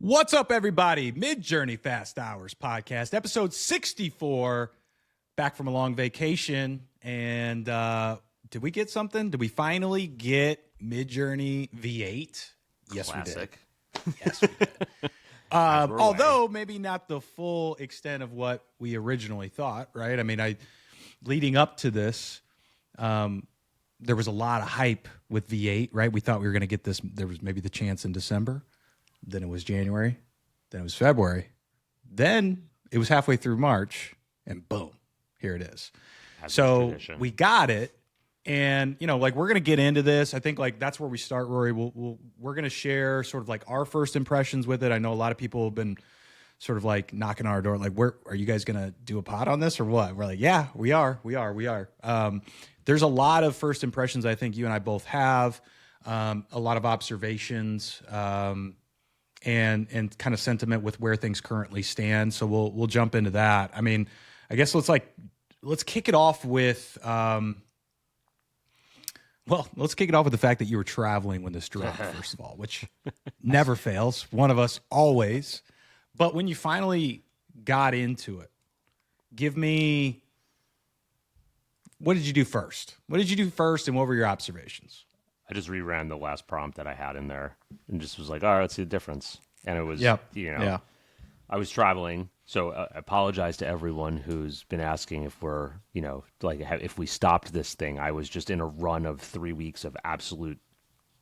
What's up, everybody? Midjourney Fast Hours podcast, episode 64. Back from a long vacation. And did we get something? Did we finally get Midjourney V8? Yes, Classic. we did. Yes, we did. Although maybe not the full extent of what we originally thought, right? I mean, leading up to this, there was a lot of hype with V8, right? We thought we were going to get this. There was maybe the chance in December. Then it was January. Then it was February. Then it was halfway through March, and boom, here it is. So we got it, and we're gonna get into this. I think that's where we start, Rory. We're gonna share sort of our first impressions with it. I know a lot of people have been sort of knocking on our door, where are you guys gonna do a pod on this or what? We're like, yeah, we are. There's a lot of first impressions I think you and I both have, a lot of observations. And kind of sentiment with where things currently stand. So we'll jump into that. I mean, I guess let's kick it off with let's kick it off with the fact that you were traveling when this dropped, first of all, which never fails. One of us always. But when you finally got into it, give me, what did you do first? What did you do first, and what were your observations? I just reran the last prompt that I had in there and just was like, all right, let's see the difference. And it was, I was traveling. So I apologize to everyone who's been asking if we're, if we stopped this thing. I was just in a run of 3 weeks of absolute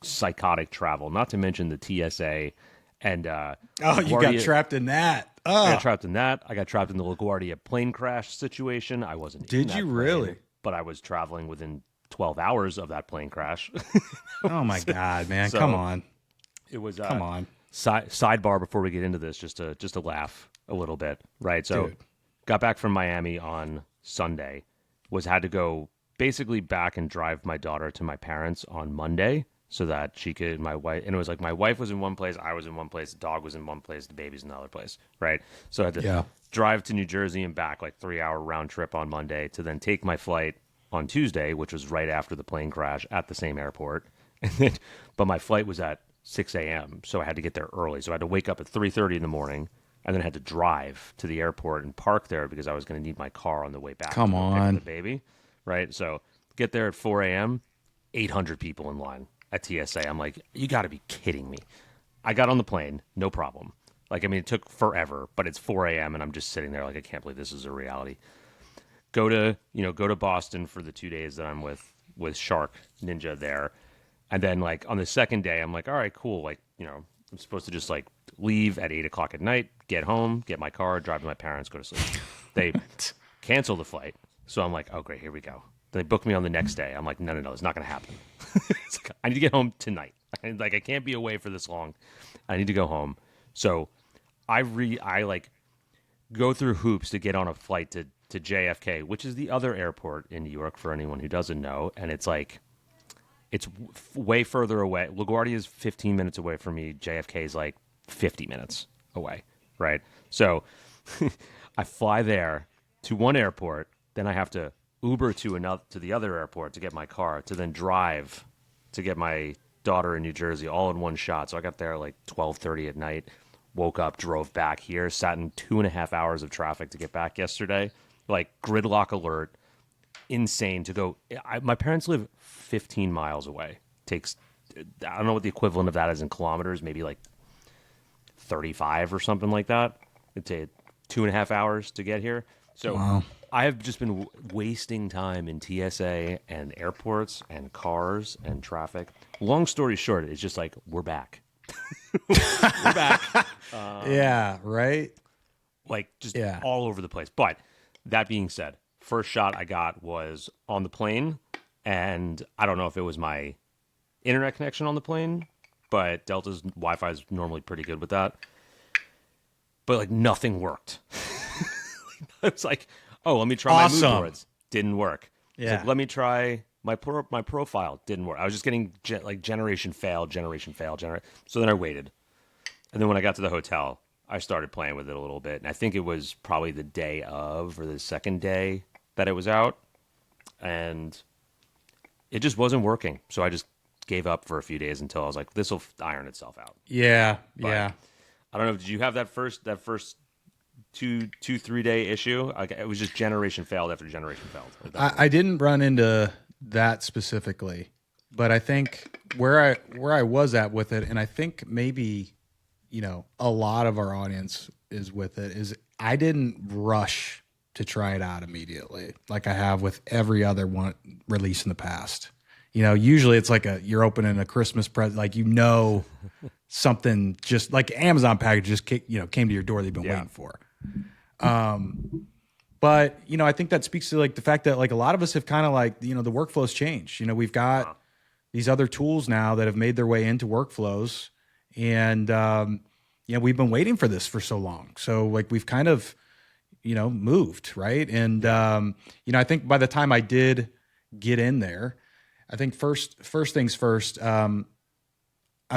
psychotic travel, not to mention the TSA. And you got trapped in that. I got trapped in that. I got trapped in the LaGuardia plane crash situation. I wasn't. Did you really? But I was traveling within 12 hours of that plane crash. Oh my God, man. Come on. It was come on. Sidebar before we get into this, just to laugh a little bit, right? So got back from Miami on Sunday, had to go basically back and drive my daughter to my parents on Monday so that she could, my wife, and it was my wife was in one place, I was in one place, the dog was in one place, the baby's in another place, right? So I had to drive to New Jersey and back, 3-hour round trip on Monday to then take my flight on Tuesday, which was right after the plane crash at the same airport. But my flight was at 6 a.m., so I had to get there early. So I had to wake up at 3:30 in the morning and then had to drive to the airport and park there because I was going to need my car on the way back. Come on. Pick up the baby, right? So get there at 4 a.m., 800 people in line at TSA. I'm like, you got to be kidding me. I got on the plane, no problem. It took forever, but it's 4 a.m. and I'm just sitting there I can't believe this is a reality. Go to Boston for the 2 days that I'm with Shark Ninja there. And then on the second day, I'm like, all right, cool. I'm supposed to just leave at 8 o'clock at night, get home, get my car, drive to my parents, go to sleep. They cancel the flight. So I'm like, oh, great, here we go. They book me on the next day. I'm like, no, it's not going to happen. I need to get home tonight. I can't be away for this long. I need to go home. So I go through hoops to get on a flight to JFK, which is the other airport in New York for anyone who doesn't know. And it's way further away. LaGuardia is 15 minutes away from me. JFK is 50 minutes away, right? So I fly there to one airport, then I have to Uber to the other airport to get my car, to then drive to get my daughter in New Jersey all in one shot. So I got there 12:30 at night, woke up, drove back here, sat in 2.5 hours of traffic to get back yesterday. Gridlock alert, insane to go. My parents live 15 miles away. Takes, I don't know what the equivalent of that is in kilometers, maybe 35 or something like that. It'd take 2.5 hours to get here. So wow. I have just been wasting time in TSA and airports and cars and traffic. Long story short, it's just we're back. We're back. Yeah, right? All over the place. But that being said, first shot I got was on the plane, and I don't know if it was my internet connection on the plane, but Delta's Wi-Fi is normally pretty good with that. But nothing worked. It's oh, let me try my mood boards. Didn't work. Yeah. Let me try my profile. Didn't work. I was just getting generation fail. So then I waited, and then when I got to the hotel, I started playing with it a little bit, and I think it was probably the day of or the second day that it was out, and it just wasn't working. So I just gave up for a few days until I was like, this will iron itself out. Yeah, but, yeah. I don't know. Did you have that first 3 day issue? Like, it was just generation failed after generation failed. I didn't run into that specifically, but I think where I was at with it, and I think maybe, a lot of our audience is with it, is I didn't rush to try it out immediately like I have with every other one release in the past. Usually it's like you're opening a Christmas present, like something just like Amazon package just came to your door they've been waiting for. But I think that speaks to like the fact that like a lot of us have kind of like the workflows changed. We've got these other tools now that have made their way into workflows, and we've been waiting for this for so long. So like we've kind of moved, right? And I think by the time I did get in there, I think first things first, I'm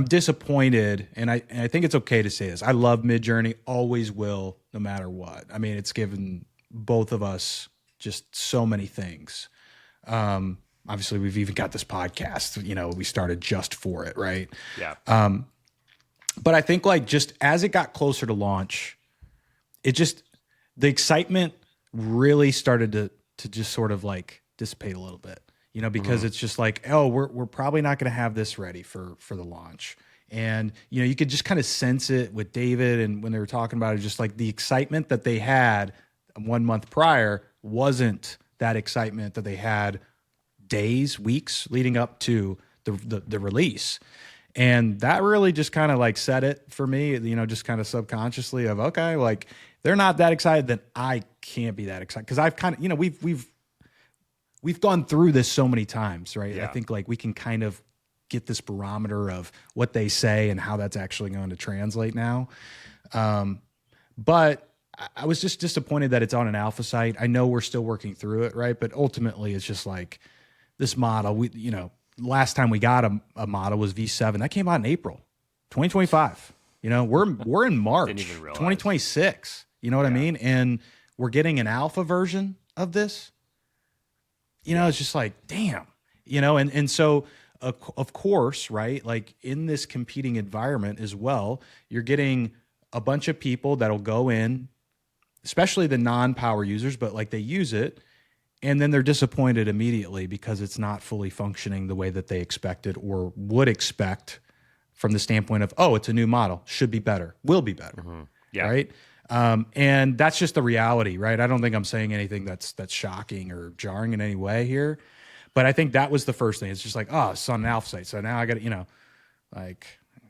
disappointed, and I think it's okay to say this. I love Midjourney, always will, no matter what. I mean, it's given both of us just so many things. Obviously, we've even got this podcast. We started just for it, right? Yeah. But I think like just as it got closer to launch, the excitement really started to just sort of like dissipate a little bit. Because it's just like, oh, we're probably not going to have this ready for the launch. And, you could just kind of sense it with David. And when they were talking about it, just like the excitement that they had 1 month prior wasn't that excitement that they had days, weeks leading up to the release. And that really just kind of like set it for me, just kind of subconsciously of, okay, like they're not that excited, then I can't be that excited. Cause I've kind of, we've gone through this so many times, right? Yeah. I think like we can kind of get this barometer of what they say and how that's actually going to translate now. But I was just disappointed that it's on an alpha site. I know we're still working through it, right? But ultimately it's just like this model, last time we got a model was V7. That came out in April 2025. We're in March 2026. You know what I mean? And we're getting an alpha version of this. It's just like, damn, and so of course, right? Like in this competing environment as well, you're getting a bunch of people that'll go in, especially the non-power users, but like they use it and then they're disappointed immediately because it's not fully functioning the way that they expected or would expect from the standpoint of, oh, it's a new model, should be better, will be better. Mm-hmm. Yeah. Right. And that's just the reality, right? I don't think I'm saying anything that's shocking or jarring in any way here, but I think that was the first thing. It's just like, oh, it's on an alpha site. So now I got to,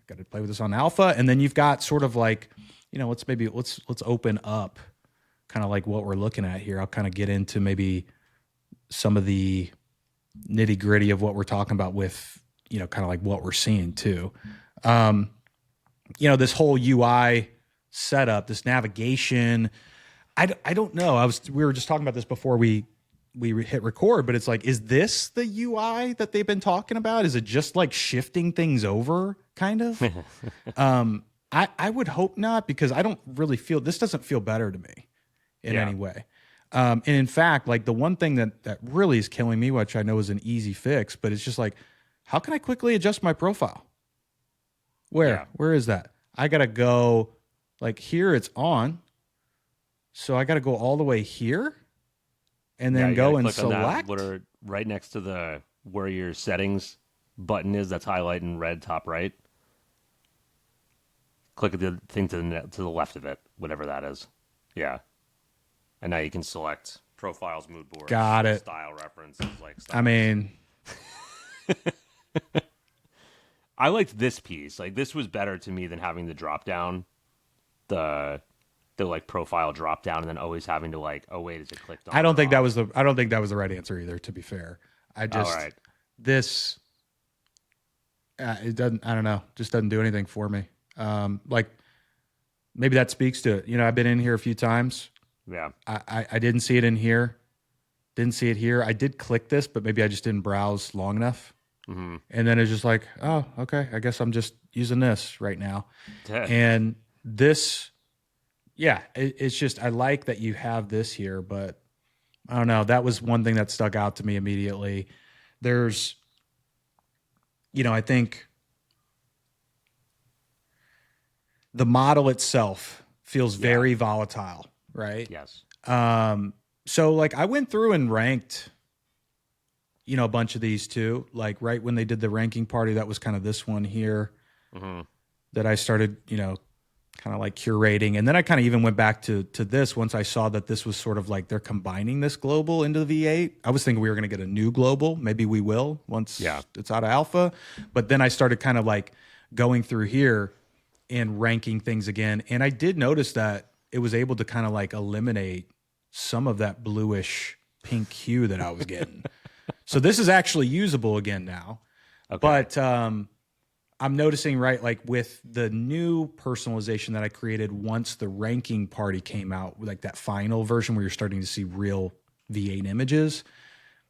got to play with this on alpha. And then you've got sort of like, let's open up kind of like what we're looking at here. I'll kind of get into maybe some of the nitty gritty of what we're talking about with, kind of like what we're seeing too. This whole UI setup, this navigation. I don't know. We were just talking about this before we hit record, but it's like, is this the UI that they've been talking about? Is it just like shifting things over kind of? I would hope not, because I don't really feel, this doesn't feel better to me in any way. And in fact, like the one thing that really is killing me, which I know is an easy fix, but it's just like, how can I quickly adjust my profile? Where is that? I got to go like here, it's on. So I got to go all the way here and then go and select. What are right next to where your settings button is, that's highlighted in red top right. Click at the thing to the left of it, whatever that is. Yeah. And now you can select profiles, mood boards, got it. Style references, like style. I mean, I liked this piece. Like this was better to me than having the drop down, the like profile drop down, and then always having to like, oh wait, is it clicked on? I don't think that was the right answer either, to be fair. This it doesn't, I don't know, just doesn't do anything for me. Like maybe that speaks to it. I've been in here a few times. Yeah. I didn't see it in here. Didn't see it here. I did click this, but maybe I just didn't browse long enough. Mm-hmm. And then it's just like, oh, okay, I guess I'm just using this right now. And this, it's just, I like that you have this here, but I don't know. That was one thing that stuck out to me immediately. There's, I think the model itself feels very volatile, right? Yes. So like I went through and ranked, a bunch of these too. Like right when they did the ranking party, that was kind of this one here that I started, kind of like curating. And then I kind of even went back to this once I saw that this was sort of like they're combining this global into the V8. I was thinking we were going to get a new global. Maybe we will once it's out of alpha. But then I started kind of like going through here and ranking things again. And I did notice that it was able to kind of like eliminate some of that bluish pink hue that I was getting. So this is actually usable again now. Okay. But I'm noticing, right, like with the new personalization that I created once the ranking party came out, like that final version where you're starting to see real V8 images,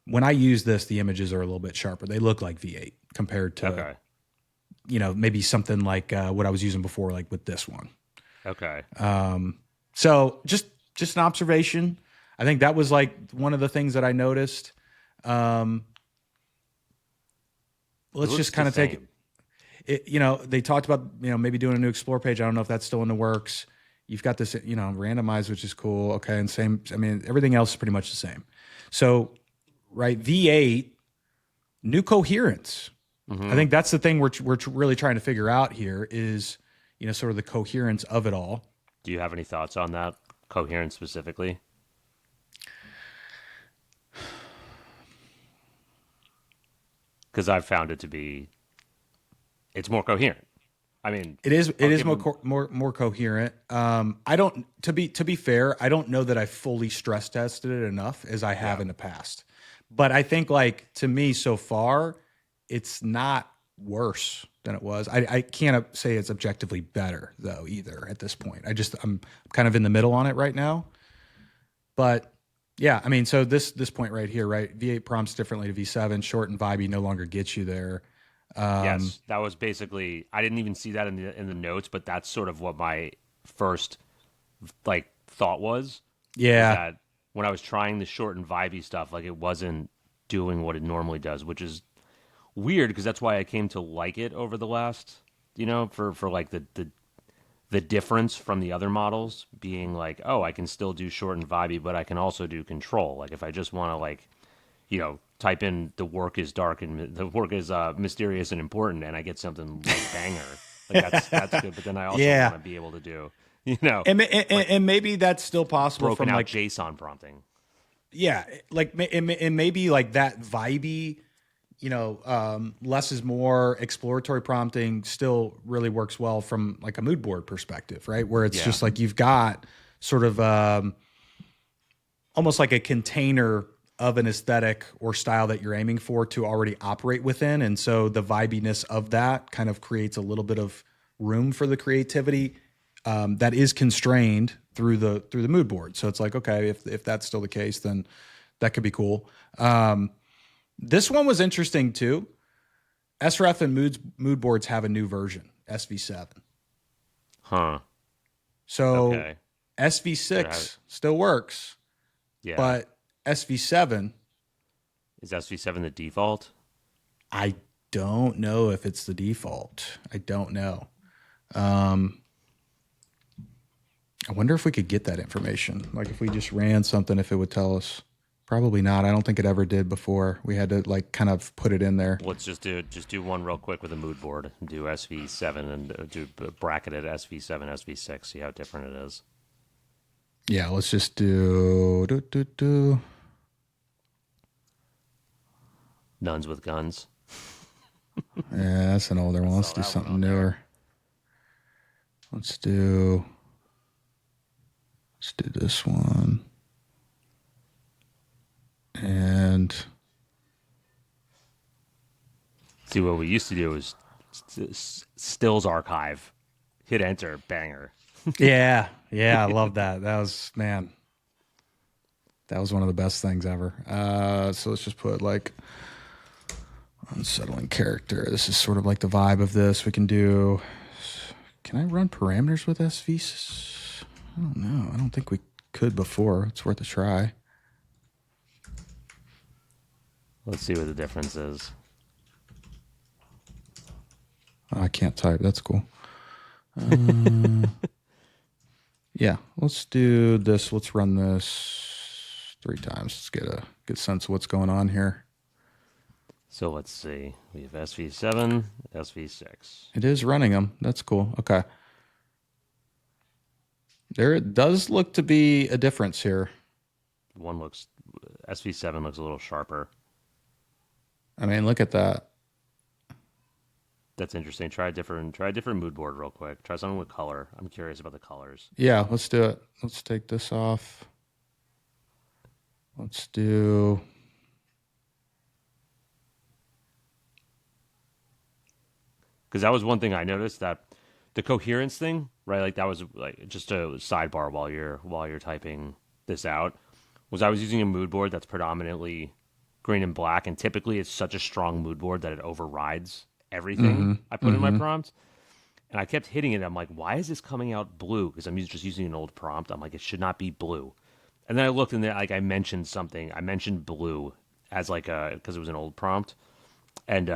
when I use this, the images are a little bit sharper. They look like V8 compared to, maybe something like what I was using before, like with this one. Okay. So just an observation. I think that was like one of the things that I noticed. Let's just kind of take it. They talked about, maybe doing a new explore page. I don't know if that's still in the works. You've got this, randomized, which is cool. Okay. And everything else is pretty much the same. So, right. V8, new coherence. I think that's the thing we're really trying to figure out here is, sort of the coherence of it all. Do you have any thoughts on that coherence specifically? Because I've found it to be, it's more coherent. I mean, it is more coherent. I don't, to be fair, I don't know that I fully stress tested it enough as I have in the past. But I think like to me so far, it's not worse than it was. I can't say it's objectively better though either at this point. I'm kind of in the middle on it right now. But yeah, I mean, so this point right here, right? V8 prompts differently to V7. Short and vibey no longer gets you there. Yes, that was basically. I didn't even see that in the notes, but that's sort of what my first thought was. Yeah, was that when I was trying the short and vibey stuff, like it wasn't doing what it normally does, which is weird because that's why I came to like it over the last, for like the difference from the other models being like, oh, I can still do short and vibey, but I can also do control. Like if I just want to type in the work is dark and the work is mysterious and important, and I get something like banger, like that's good. But then I also want to be able to do, and maybe that's still possible broken from out like JSON prompting. Yeah, like and maybe like that vibey, less is more exploratory prompting still really works well from like a mood board perspective, right? Where it's just like you've got sort of almost like a container of an aesthetic or style that you're aiming for to already operate within. And so the vibiness of that kind of creates a little bit of room for the creativity that is constrained through the mood board. So it's like, okay, if that's still the case, then that could be cool. This one was interesting too. SREF and mood boards have a new version, SV7. Huh. So SV6 still works. Yeah. But SV7 is SV7 the default? I don't know if it's the default. I don't know. I wonder if we could get that information. Like if we just ran something, if it would tell us. Probably not. I don't think it ever did before. We had to like kind of put it in there. Let's just do one real quick with a mood board. Do SV7 and do bracket it SV7, SV6. See how different it is. Yeah, let's just do. Nuns with guns. Yeah, that's an older one. Let's do something newer. Let's do this one. And see, what we used to do is stills archive, hit enter, banger. yeah, I love that. That was one of the best things ever. So let's just put like unsettling character. This is sort of like the vibe of this. We can do. Can I run parameters with SV? I don't know. I don't think we could before. It's worth a try. Let's see what the difference is. Oh, I can't type. That's cool. Yeah, let's do this. Let's run this 3 times. Let's get a good sense of what's going on here. So let's see. We have SV7, SV6. It is running them. That's cool. Okay. There does look to be a difference here. SV7 looks a little sharper. I mean, look at that. That's interesting. Try a different mood board real quick. Try something with color. I'm curious about the colors. Yeah, let's do it. Let's take this off. Let's do... Because that was one thing I noticed, that the coherence thing, right? Like that was like just a sidebar while you're typing this out. Was I was using a mood board that's predominantly green and black, and typically it's such a strong mood board that it overrides everything I put in my prompt. And I kept hitting it. I'm like, why is this coming out blue? Because I'm just using an old prompt. I'm like, it should not be blue. And then I looked and like I mentioned something. I mentioned blue as like because it was an old prompt, and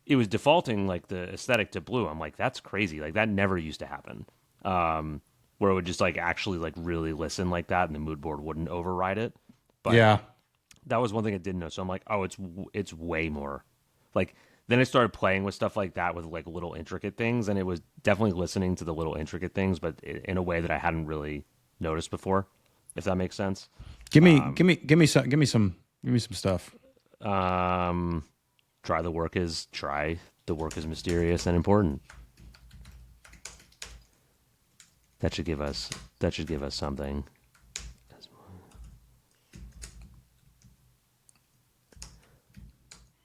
it was defaulting like the aesthetic to blue. I'm like, that's crazy. Like that never used to happen. Where it would just like actually like really listen like that, and the mood board wouldn't override it. But Yeah. that was one thing I didn't know. So I'm like, oh, it's way more like. Then I started playing with stuff like that with like little intricate things, and it was definitely listening to the little intricate things, but in a way that I hadn't really noticed before, if that makes sense. Give me some stuff. Try the work is mysterious and important. That should give us something.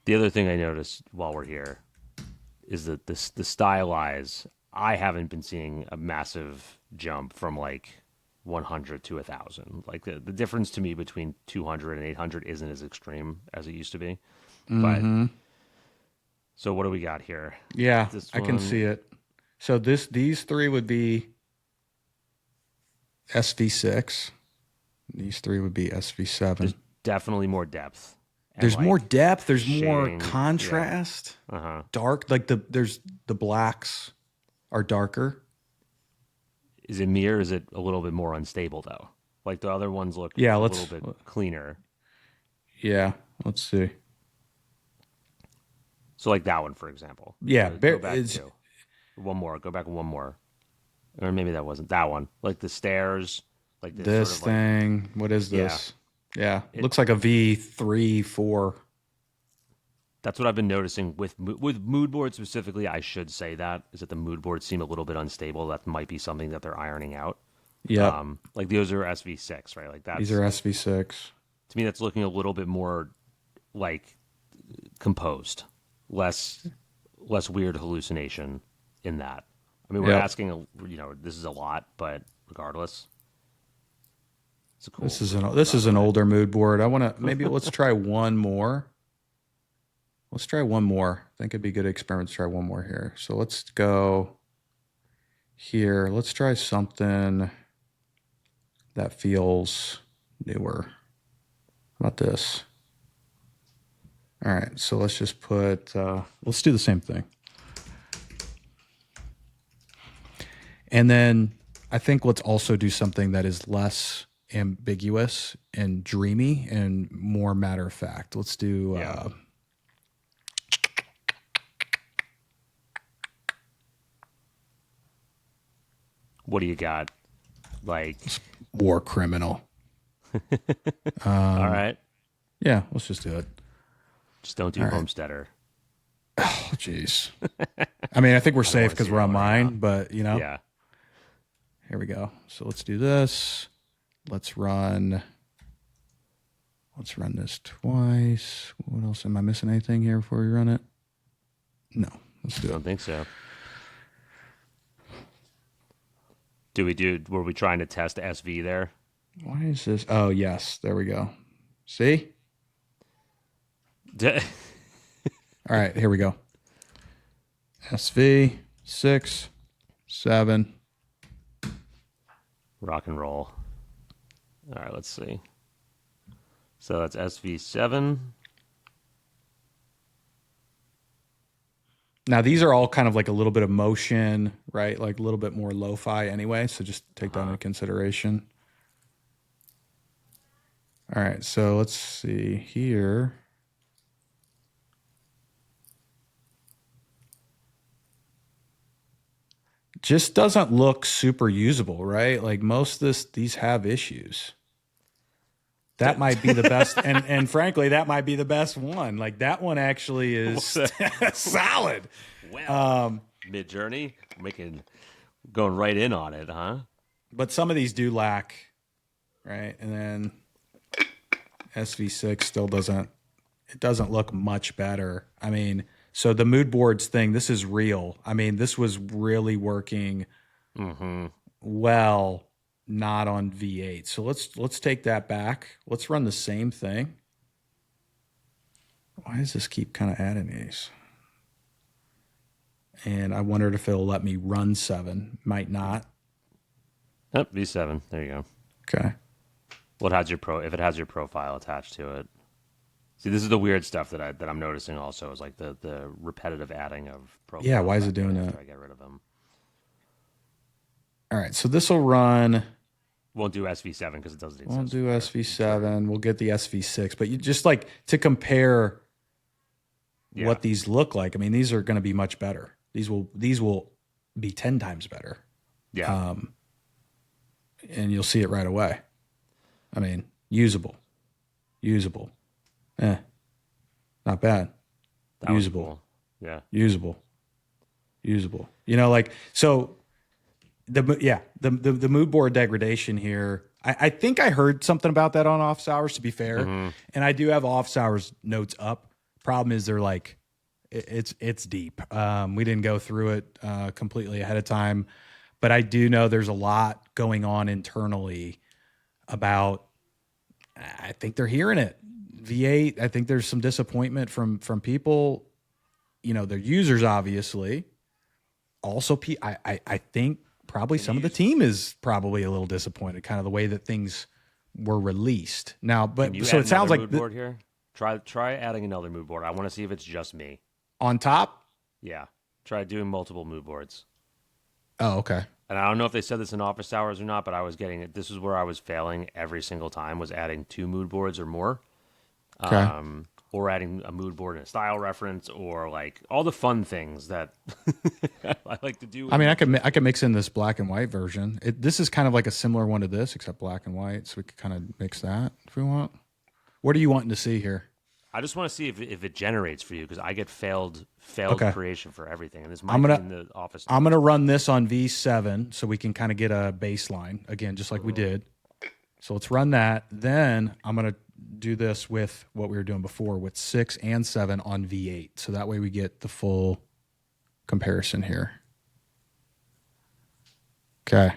The other thing I noticed while we're here is that the stylize, I haven't been seeing a massive jump from like 100 to 1,000. Like the difference to me between 200 and 800 isn't as extreme as it used to be. But so what do we got here? Yeah, I can see it. So these 3 would be SV6. These 3 would be SV7. There's definitely more depth. There's like more depth. There's shading, more contrast. Yeah. Dark, like the blacks are darker. Is it me or is it a little bit more unstable though? Like the other ones look a little bit cleaner. Yeah, let's see. So like that one, for example. Yeah, go back one more. Go back one more. Or maybe that wasn't that one. Like the stairs. Like this sort of thing. like, what is this? Yeah. It looks like a V3, 4. That's what I've been noticing with mood boards specifically. I should say that is that the mood boards seem a little bit unstable. That might be something that they're ironing out. Yeah. Like those are SV6, right? Like these are SV6. To me, that's looking a little bit more like composed, less weird hallucination in that. I mean, we're asking, this is a lot, but regardless, it's a cool. This is an older mood board. I want to let's try one more. Let's try one more. I think it'd be a good experiment to try one more here. So let's go here. Let's try something that feels newer. How about this? All right, so let's just put, let's do the same thing. And then I think let's also do something that is less ambiguous and dreamy and more matter of fact. Let's do, what do you got? Like war criminal. All right. Yeah, let's just do it. Just don't do Homesteader. Oh, jeez. I mean, I think we're safe because we're on mine, but Yeah. Here we go. So let's do this. Let's run this twice. What else? Am I missing anything here before we run it? No. Let's do it. I don't think so. Were we trying to test SV there? Why is this? Oh, yes. There we go. See? All right, here we go. SV 6, 7. Rock and roll. All right, let's see. So that's SV7. Now these are all kind of like a little bit of motion, right? Like a little bit more lo-fi anyway. So just take that into consideration. All right, so let's see here. Just doesn't look super usable, right? Like most of these have issues. That might be the best, and frankly, that might be the best one. Like that one actually is solid. Well, Midjourney going right in on it, huh? But some of these do lack, right? And then SV6 still doesn't look much better. I mean, so the mood boards thing, this is real. I mean, this was really working well, not on V8. So let's take that back. Let's run the same thing. Why does this keep kind of adding these? And I wondered if it'll let me run 7. Might not. Oh, V7. There you go. Okay. Well, if it has your profile attached to it. See, this is the weird stuff that I'm noticing also is like the repetitive adding of profiles. Yeah, why is it doing that? I get rid of them. All right, so this will run. Won't do SV7 because it doesn't exist. Won't do SV7. We'll get the SV6, but you just like to compare what these look like. I mean, these are going to be much better. These will be 10 times better. Yeah. And you'll see it right away. I mean, usable. Not bad. That Usable. Cool. Yeah. Usable. You know, like so. The mood board degradation here. I think I heard something about that on office hours. To be fair, and I do have office hours notes up. Problem is, they're like, it's deep. We didn't go through it completely ahead of time, but I do know there's a lot going on internally about. I think they're hearing it. V8. I think there's some disappointment from people. You know, their users obviously. Also, I think probably some of the team is probably a little disappointed, kind of the way that things were released. Now, but so it sounds like mood board here. Try adding another mood board. I want to see if it's just me. On top? Yeah. Try doing multiple mood boards. Oh, okay. And I don't know if they said this in office hours or not, but I was getting it. This is where I was failing every single time, was adding 2 mood boards or more. Okay. Or adding a mood board and a style reference, or like all the fun things that I like to do. I mean, I could mix in this black and white version. This is kind of like a similar one to this, except black and white. So we could kind of mix that if we want. What are you wanting to see here? I just want to see if it generates for you, because I get failed creation for everything, and this might be in the office. I'm gonna run this on V7 so we can kind of get a baseline again, just like we did. So let's run that. Then I'm gonna do this with what we were doing before with 6 and 7 on V8. So that way we get the full comparison here. Okay.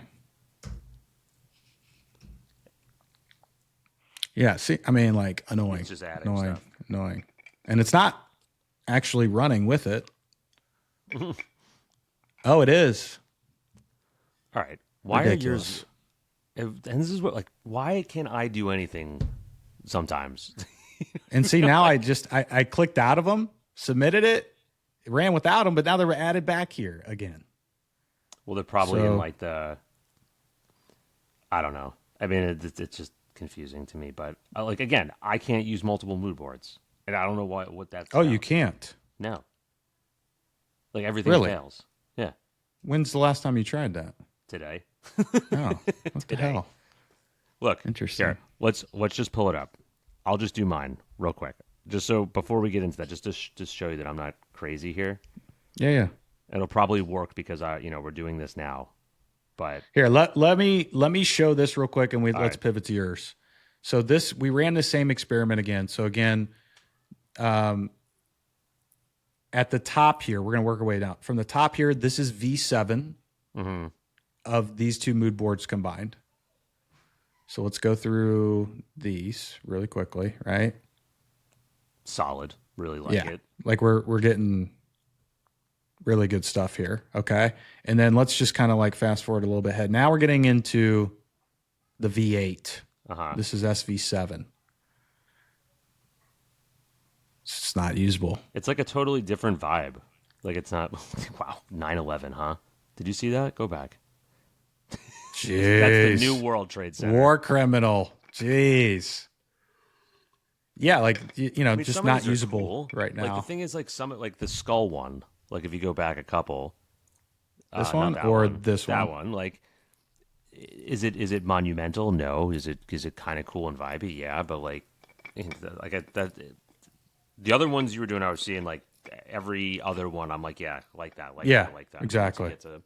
Yeah, see, I mean, like, annoying. It's just adding stuff. Annoying. And it's not actually running with it. Oh, it is. All right. Why Ridiculous. are yours... And this is what, like, why can't I do anything sometimes? And see, now I clicked out of them, submitted it ran without them, but now they're added back here again. Well, they're probably in like the... I don't know. I mean, it's just confusing to me, but like, again, I can't use multiple mood boards, and I don't know what that's Oh, about. you can't? No. Like, everything Really? fails. Yeah. When's the last time you tried that? Today. Oh, what the hell? Look, Interesting. Here, let's just pull it up. I'll just do mine real quick, just so before we get into that, just to show you that I'm not crazy here. Yeah. It'll probably work because we're doing this now. But here, let me show this real quick, and let's right. pivot to yours. So we ran the same experiment again. So again, at the top here, we're going to work our way down from the top here. This is V7 of these two mood boards combined. So let's go through these really quickly, right? Solid, really like it. Like we're getting really good stuff here, okay? And then let's just kind of like fast forward a little bit ahead. Now we're getting into the V8. This is SV7. It's not usable. It's like a totally different vibe. Like it's not. Wow, 9/11, huh? Did you see that? Go back. Jeez. That's the new World Trade Center. War criminal. Jeez. Yeah, like you know, I mean, just some of not these are usable cool. right now. Like the thing is, like some like the skull one. Like if you go back a couple, This not one that or one, this that one? one. Like, is it monumental? No. Is it kind of cool and vibey? Yeah, but like that. The other ones you were doing, I was seeing like every other one. I'm like, yeah, like that, like Yeah, that, like that. exactly. Once you get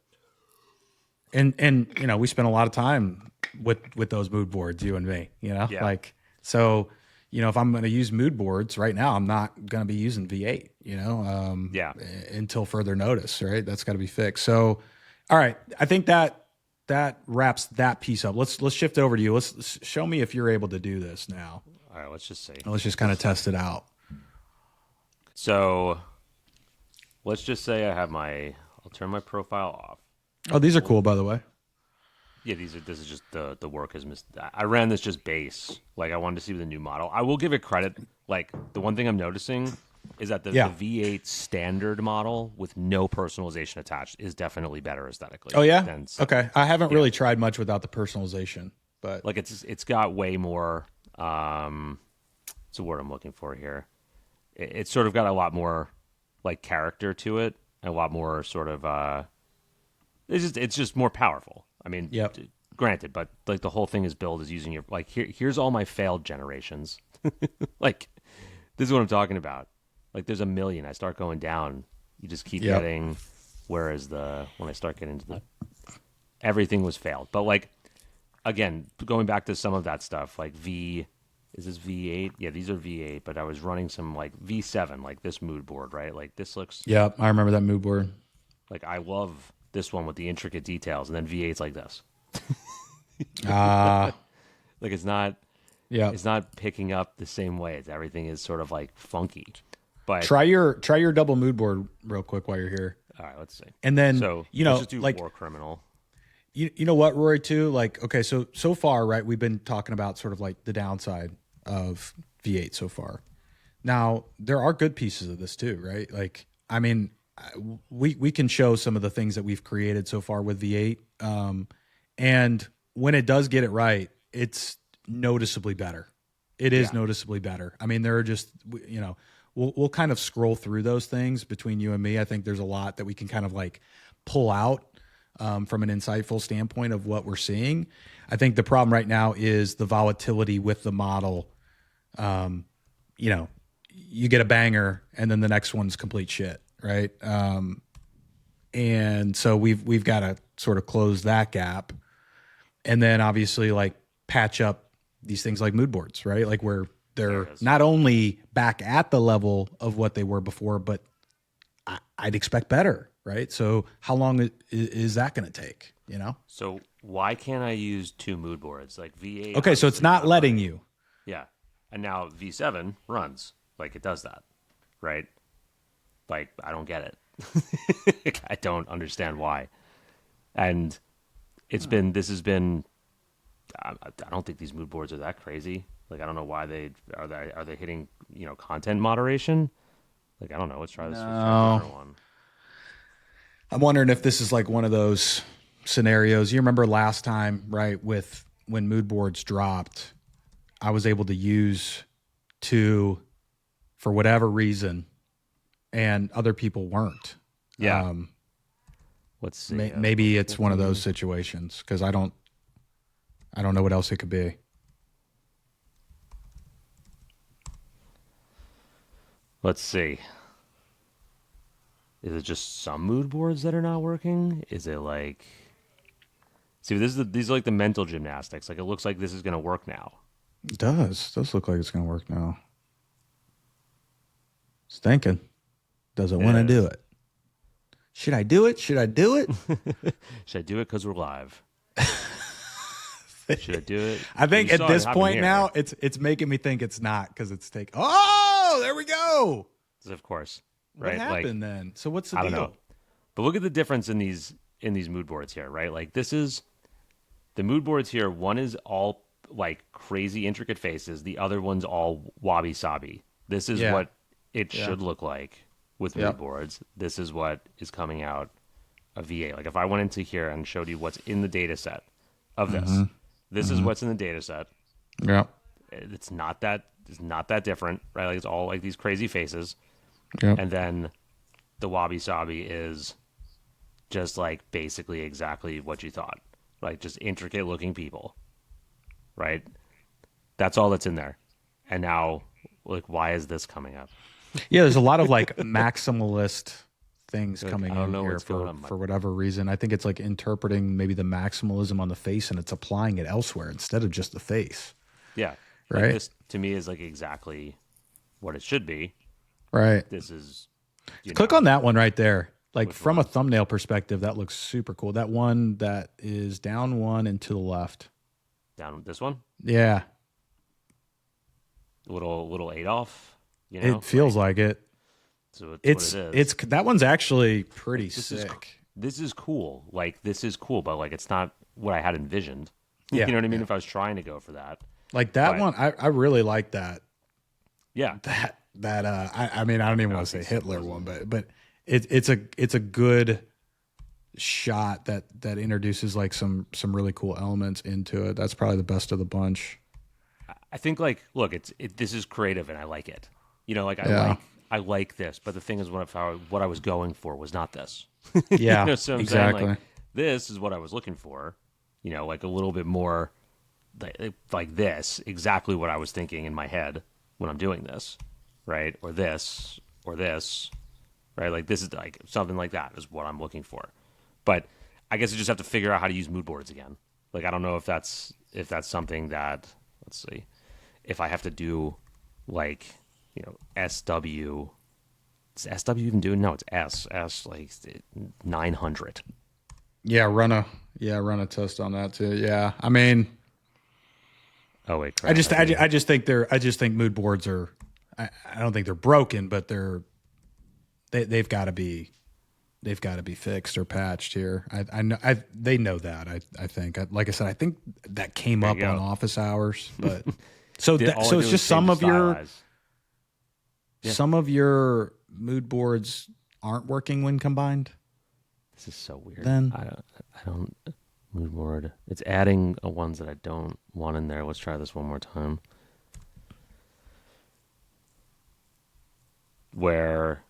to- And you know, we spent a lot of time with those mood boards, you and me. You know, Yeah. like so. You know, if I'm going to use mood boards right now, I'm not going to be using V8. You know, Yeah. until further notice. Right, that's got to be fixed. So, all right, I think that wraps that piece up. Let's shift over to you. Let's show me if you're able to do this now. All right, let's just see. Let's just kind of test it out. So, let's just say I have I'll turn my profile off. Oh, these are cool, by the way. Yeah, this is just the work has missed. I ran this just base. Like I wanted to see the new model. I will give it credit. Like the one thing I'm noticing is that the V8 standard model with no personalization attached is definitely better aesthetically. Oh yeah. Than Okay. I haven't really tried much without the personalization, but like it's got way more. It's a word I'm looking for here. It's sort of got a lot more like character to it, and a lot more sort of. It's just more powerful. I mean, Yep. Granted, but like the whole thing is built is using your like here's all my failed generations. Like this is what I'm talking about. Like there's a million. I start going down, you just keep getting. Whereas when I start getting into everything was failed. But like again, going back to some of that stuff, like is this V8? Yeah, these are V8. But I was running some like V7, like this mood board, right? Like this looks. Yeah, I remember that mood board. Like I love this one with the intricate details, and then V8's like this. Ah, Like it's not yeah. it's not picking up the same way. Everything is sort of like funky. But Try your double mood board real quick while you're here. all right, let's see. And then So you know, let's just do like War Criminal. you know what, Rory, too. Like, okay, so far, right? We've been talking about sort of like the downside of V8 so far. Now there are good pieces of this too, right? Like, I mean, we can show some of the things that we've created so far with V8, and when it does get it right, it's noticeably better. It is noticeably better. I mean, there are just, you know, we'll kind of scroll through those things between you and me. I think there's a lot that we can kind of like pull out from an insightful standpoint of what we're seeing. I think the problem right now is the volatility with the model. You know, you get a banger and then the next one's complete shit, right? And so we've got to sort of close that gap. And then obviously like patch up these things like mood boards, right? Like where they're not only back at the level of what they were before, but I'd expect better, right? So how long is that going to take, you know? So why can't I use two mood boards like V8? Okay, so it's not letting you. Yeah, and now V7 runs like it does that, right? Like I don't get it. I don't understand why, and this has been. I don't think these mood boards are that crazy. Like I don't know why they hitting content moderation. Like I don't know. Let's try this. Let's try a different one. I'm wondering if this is like one of those scenarios. You remember last time, right? With when mood boards dropped, I was able to use two for whatever reason, and other people weren't. Yeah. Let's see. Maybe it's one of those situations because I don't know what else it could be. Let's see. Is it just some mood boards that are not working? Is it like... See, these are like the mental gymnastics. Like, it looks like this is going to work now. It does. It does look like it's going to work now. It's thinking. Doesn't want to do it. Should I do it? Should I do it? Should I do it because we're live? Should I do it? I think at this point now, it's making me think it's not because it's taking... Oh, there we go. Of course. Right? What happened then? So what's the deal? I don't know. But look at the difference in these mood boards here, right? Like this is... The mood boards here, one is all like crazy intricate faces. The other one's all wabi-sabi. This is what it should look like. with mood boards. This is what is coming out of V8. Like if I went into here and showed you what's in the data set of this, this is what's in the data set. Yeah. It's not that different, right? Like it's all like these crazy faces. Yep. And then the wabi sabi is just like basically exactly what you thought. Like just intricate looking people. Right? That's all that's in there. And now like why is this coming up? Yeah, there's a lot of like maximalist things Like, coming I don't in know here what's going on. for whatever reason. I think it's like interpreting maybe the maximalism on the face and it's applying it elsewhere instead of just the face. Yeah. Right. Like this to me is like exactly what it should be. Right. This is Click on that one right there. Like from a thumbnail perspective, that looks super cool. That one that is down one and to the left. Down this one? Yeah. Little Adolf, you know? It feels like it. So It's what it is. that one's actually pretty sick. This is cool. Like this is cool, but like it's not what I had envisioned. Yeah. You know what I mean? If I was trying to go for that. Like that one, I really like that. Yeah. I mean, I don't even want to say Hitler one, but it's a good shot that introduces like some really cool elements into it. That's probably the best of the bunch. I think like, look, this is creative and I like it. You know, like I like this, but the thing is, what I was going for was not this. Yeah, you know, so I'm exactly. saying, like, this is what I was looking for. You know, like a little bit more like this, exactly what I was thinking in my head when I'm doing this, right? Or this, right? Like this is like something like that is what I'm looking for. But I guess I just have to figure out how to use mood boards again. Like I don't know if that's something that, let's see, if I have to do like, you know, SW. Is SW even doing? No, it's S like 900. Yeah, run a test on that too. Yeah, I mean, oh wait, crap. I just think mood boards are. I don't think they're broken, but they've got to be fixed or patched here. I know they know that. I think like I said, I think that came up on office hours, but so it's just some of your mood boards aren't working when combined. This is so weird. Then I don't mood board. It's adding ones that I don't want in there. Let's try this one more time. Where,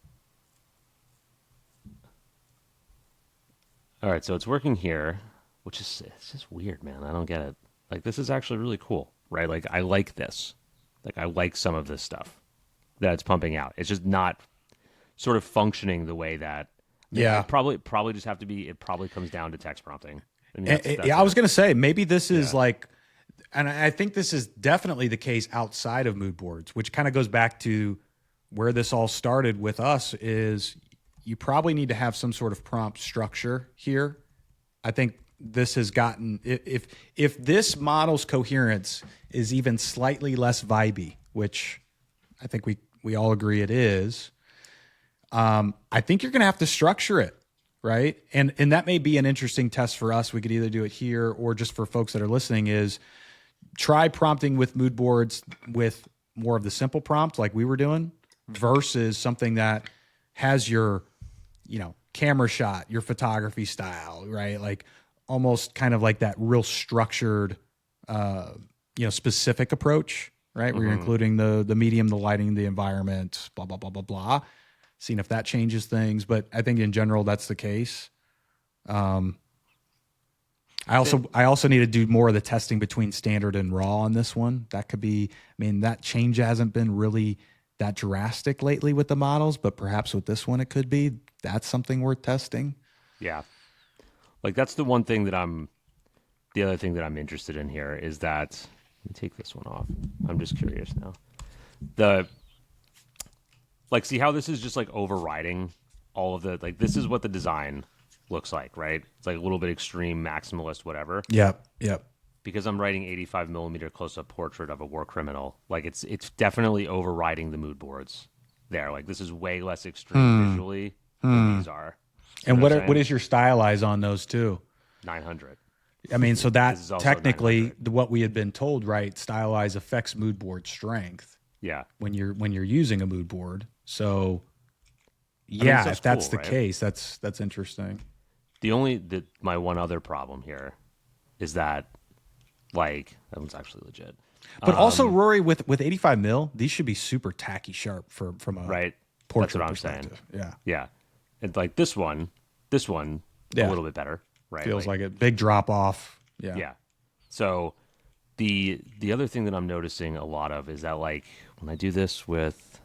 all right, so it's working here, which is it's just weird, man. I don't get it. Like this is actually really cool, right? Like I like this. Like I like some of this stuff that it's pumping out. It's just not sort of functioning the way that. Yeah, probably just have to be. It probably comes down to text prompting. I mean, I was going to say maybe this is like, and I think this is definitely the case outside of mood boards, which kind of goes back to where this all started with us. Is you probably need to have some sort of prompt structure here. I think this has gotten if this model's coherence is even slightly less vibey, which I think we all agree it is. I think you're going to have to structure it, right? And that may be an interesting test for us. We could either do it here or just for folks that are listening is try prompting with mood boards with more of the simple prompt like we were doing versus something that has your, you know, camera shot, your photography style, right? Like almost kind of like that real structured, specific approach, right? Where you're including the medium, the lighting, the environment, blah, blah, blah, blah, blah. Seeing if that changes things, but I think in general that's the case. I also need to do more of the testing between standard and raw on this one. That could be, I mean, that change hasn't been really that drastic lately with the models, but perhaps with this one it could be. That's something worth testing. Yeah, like that's the one thing that the other thing that I'm interested in here is that let me take this one off. I'm just curious now. See how this is just like overriding all of the, like, this is what the design looks like, right? It's like a little bit extreme, maximalist, whatever. Yep. Because I'm writing 85 millimeter close-up portrait of a war criminal. Like it's definitely overriding the mood boards there. Like this is way less extreme visually than these are. And what is your stylize on those two? 900. I mean, so that technically 900. what we had been told, right? Stylize affects mood board strength. Yeah. When you're using a mood board. So Yeah, if that's cool, the right? case, that's interesting. My one other problem here is that like that one's actually legit. But also, Rory, with 85 mil, these should be super tacky sharp from a Right? That's portrait what I'm perspective. saying. Yeah, Yeah. And like this one, a little bit better, right? feels like it. Big drop off. Yeah, Yeah. So the other thing that I'm noticing a lot of is that like when I do this with,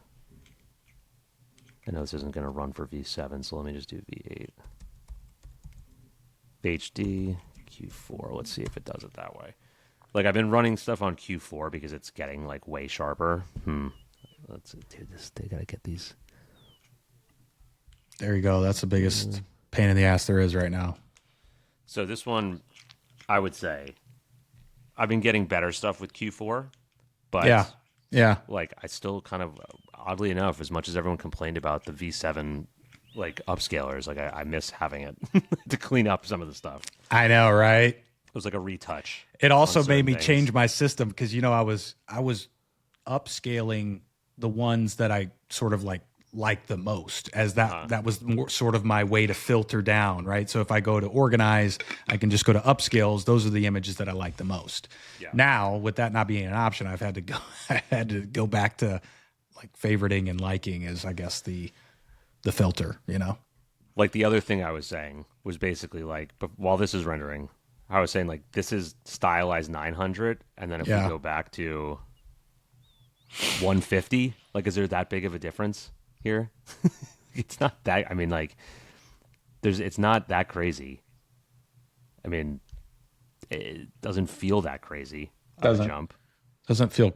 I know this isn't going to run for V7, so let me just do V8. HD, Q4. Let's see if it does it that way. Like I've been running stuff on Q4 because it's getting like way sharper. Let's do this. They got to get these. There you go. That's the biggest pain in the ass there is right now. So this one, I would say, I've been getting better stuff with Q4, but yeah. like I still kind of, oddly enough, as much as everyone complained about the V7 like upscalers, like I miss having it to clean up some of the stuff. I know, right? It was like a retouch. It also on made certain me things. change my system because I was upscaling the ones that I sort of like the most, as that was more sort of my way to filter down, right? So if I go to organize, I can just go to upscales. Those are the images that I like the most. Yeah. Now, with that not being an option, I had to go back to like favoriting and liking as I guess the filter, Like the other thing I was saying was basically like, but while this is rendering, I was saying like this is stylized 900, and then if we go back to 150, like is there that big of a difference here? It's not that. I mean, like it's not that crazy. I mean, it doesn't feel that crazy. Doesn't. Jump. Doesn't feel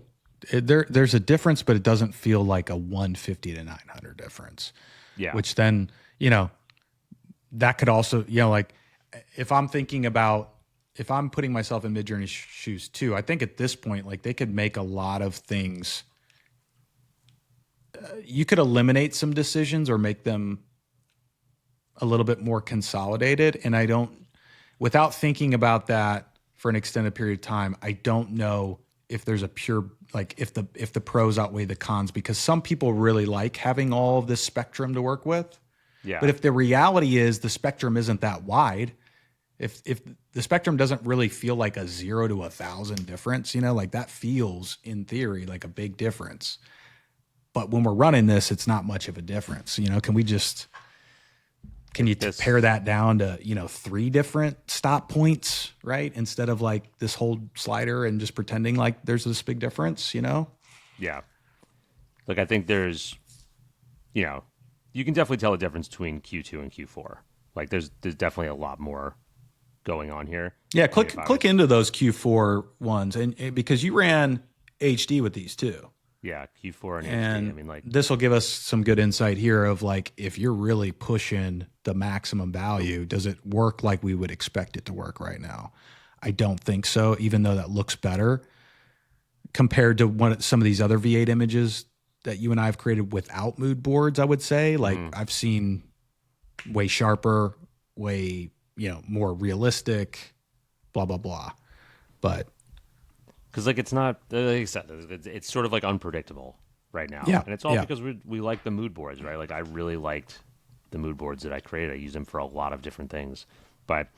there's a difference, but it doesn't feel like a 150 to 900 difference. Yeah. Which then, that could also, like if I'm putting myself in Midjourney's shoes too, I think at this point, like they could make a lot of things. You could eliminate some decisions or make them a little bit more consolidated. And without thinking about that for an extended period of time, I don't know if there's a pure, like if the pros outweigh the cons, because some people really like having all of this spectrum to work with. Yeah. But if the reality is the spectrum isn't that wide, if the spectrum doesn't really feel like a 0 to 1,000 difference, like that feels in theory like a big difference. But when we're running this, it's not much of a difference. Can you pare that down to, 3 different stop points, right? Instead of like this whole slider and just pretending like there's this big difference, Yeah. Like I think there's, you can definitely tell the difference between Q2 and Q4. Like there's definitely a lot more going on here. Yeah, click into those Q4 ones, and because you ran HD with these too. Yeah, Q4 and HD. I mean, like this will give us some good insight here of like if you're really pushing the maximum value, does it work like we would expect it to work right now? I don't think so, even though that looks better compared to some of these other V8 images that you and I have created without mood boards. I would say like I've seen way sharper, way more realistic, blah blah blah, but. Because like it's not, like I said, it's sort of like unpredictable right now. Yeah, and it's all because we like the mood boards, right? Like I really liked the mood boards that I created. I use them for a lot of different things. But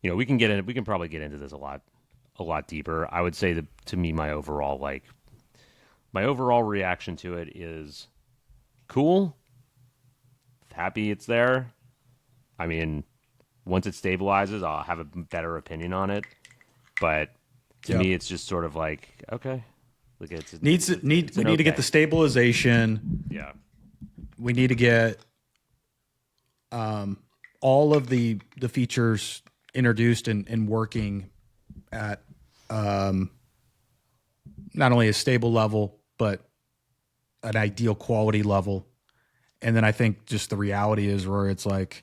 we can probably get into this a lot deeper. I would say that to me, my overall reaction to it is cool. Happy it's there. I mean, once it stabilizes, I'll have a better opinion on it. But to me, it's just sort of like, okay, like we need to get the stabilization. Yeah, we need to get all of the features introduced and working at not only a stable level but an ideal quality level. And then I think just the reality is where it's like,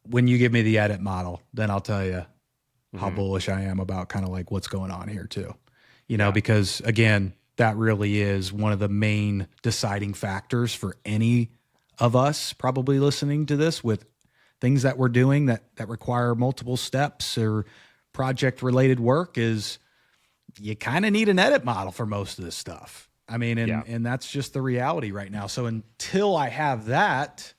when you give me the edit model, then I'll tell you how bullish I am about kind of like what's going on here too, because again, that really is one of the main deciding factors for any of us probably listening to this with things that we're doing that require multiple steps or project related work, is you kind of need an edit model for most of this stuff. I mean, and that's just the reality right now. So until I have that,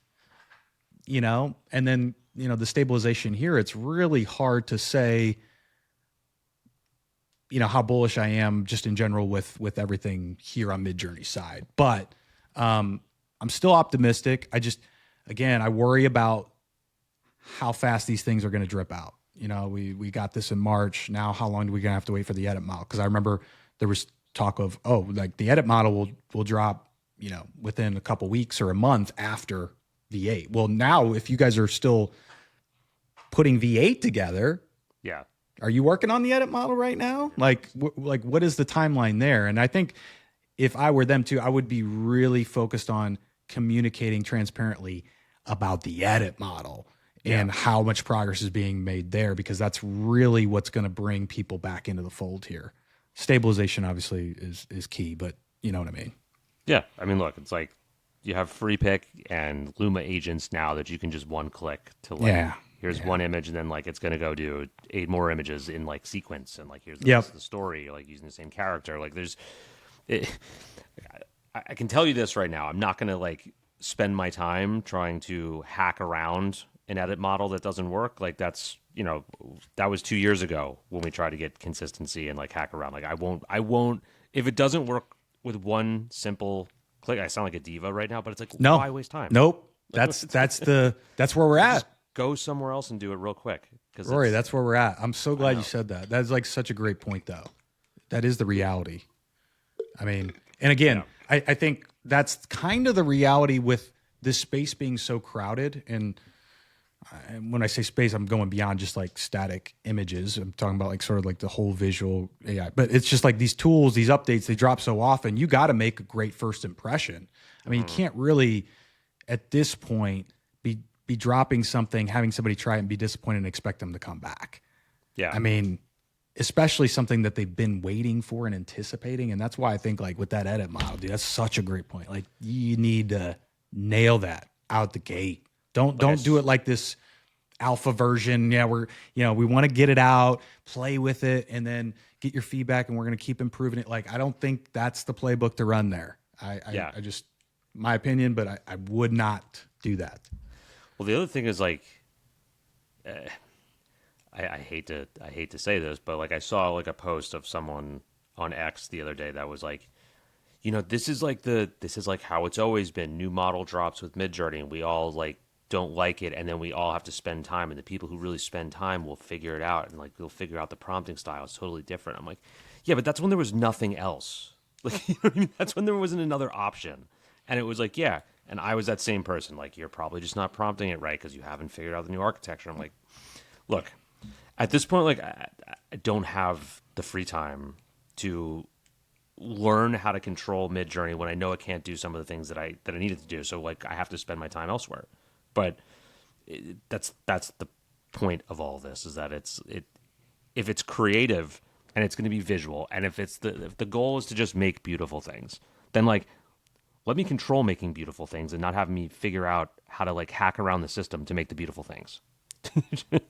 and then, the stabilization here, it's really hard to say, how bullish I am just in general with everything here on Midjourney side. But I'm still optimistic. I worry about how fast these things are going to drip out. We got this in March. Now, how long do we going to have to wait for the edit model? Because I remember there was talk of, the edit model will drop, within a couple weeks or a month after V8. Well, now if you guys are still putting V8 together, are you working on the edit model right now? Like what is the timeline there? And I think if I were them too, I would be really focused on communicating transparently about the edit model and how much progress is being made there, because that's really what's going to bring people back into the fold here. Stabilization obviously is key, but you know what I mean? Yeah. I mean, look, it's like you have free pick and Luma agents now that you can just one click to here's one image, and then it's going to go do 8 more images in sequence. And here's the rest of the story, using the same character. I can tell you this right now. I'm not going to spend my time trying to hack around an edit model that doesn't work. That's, that was 2 years ago when we tried to get consistency and hack around. I won't, if it doesn't work with one simple click, I sound like a diva right now, but it's no, why waste time? Nope. That's where we're at. Go somewhere else and do it real quick. Rory, that's where we're at. I'm so glad you said that. That's such a great point, though. That is the reality. I mean, and again, I think that's kind of the reality with this space being so crowded. And when I say space, I'm going beyond just static images. I'm talking about sort of the whole visual AI. But it's just these tools, these updates, they drop so often. You got to make a great first impression. I mean, you can't really, at this point, be dropping something, having somebody try it and be disappointed and expect them to come back. Yeah. I mean, especially something that they've been waiting for and anticipating. And that's why I think with that edit model, dude, that's such a great point. You need to nail that out the gate. Don't do it like this alpha version. Yeah, we want to get it out, play with it, and then get your feedback, and we're going to keep improving it. I don't think that's the playbook to run there. I just, my opinion, but I would not do that. Well, the other thing is I hate to say this, but I saw a post of someone on X the other day that was this is how it's always been. New model drops with Midjourney, and we all don't like it, and then we all have to spend time, and the people who really spend time will figure it out, and they'll figure out the prompting style. It's totally different. I'm like, yeah, but that's when there was nothing else. You know what I mean? That's when there wasn't another option, and it was yeah. And I was that same person. You're probably just not prompting it right because you haven't figured out the new architecture. I'm like, look, at this point, I don't have the free time to learn how to control Midjourney when I know it can't do some of the things that I needed to do. So I have to spend my time elsewhere. But that's the point of all this, is that if it's creative and it's going to be visual, and if the goal is to just make beautiful things, then let me control making beautiful things and not have me figure out how to hack around the system to make the beautiful things. You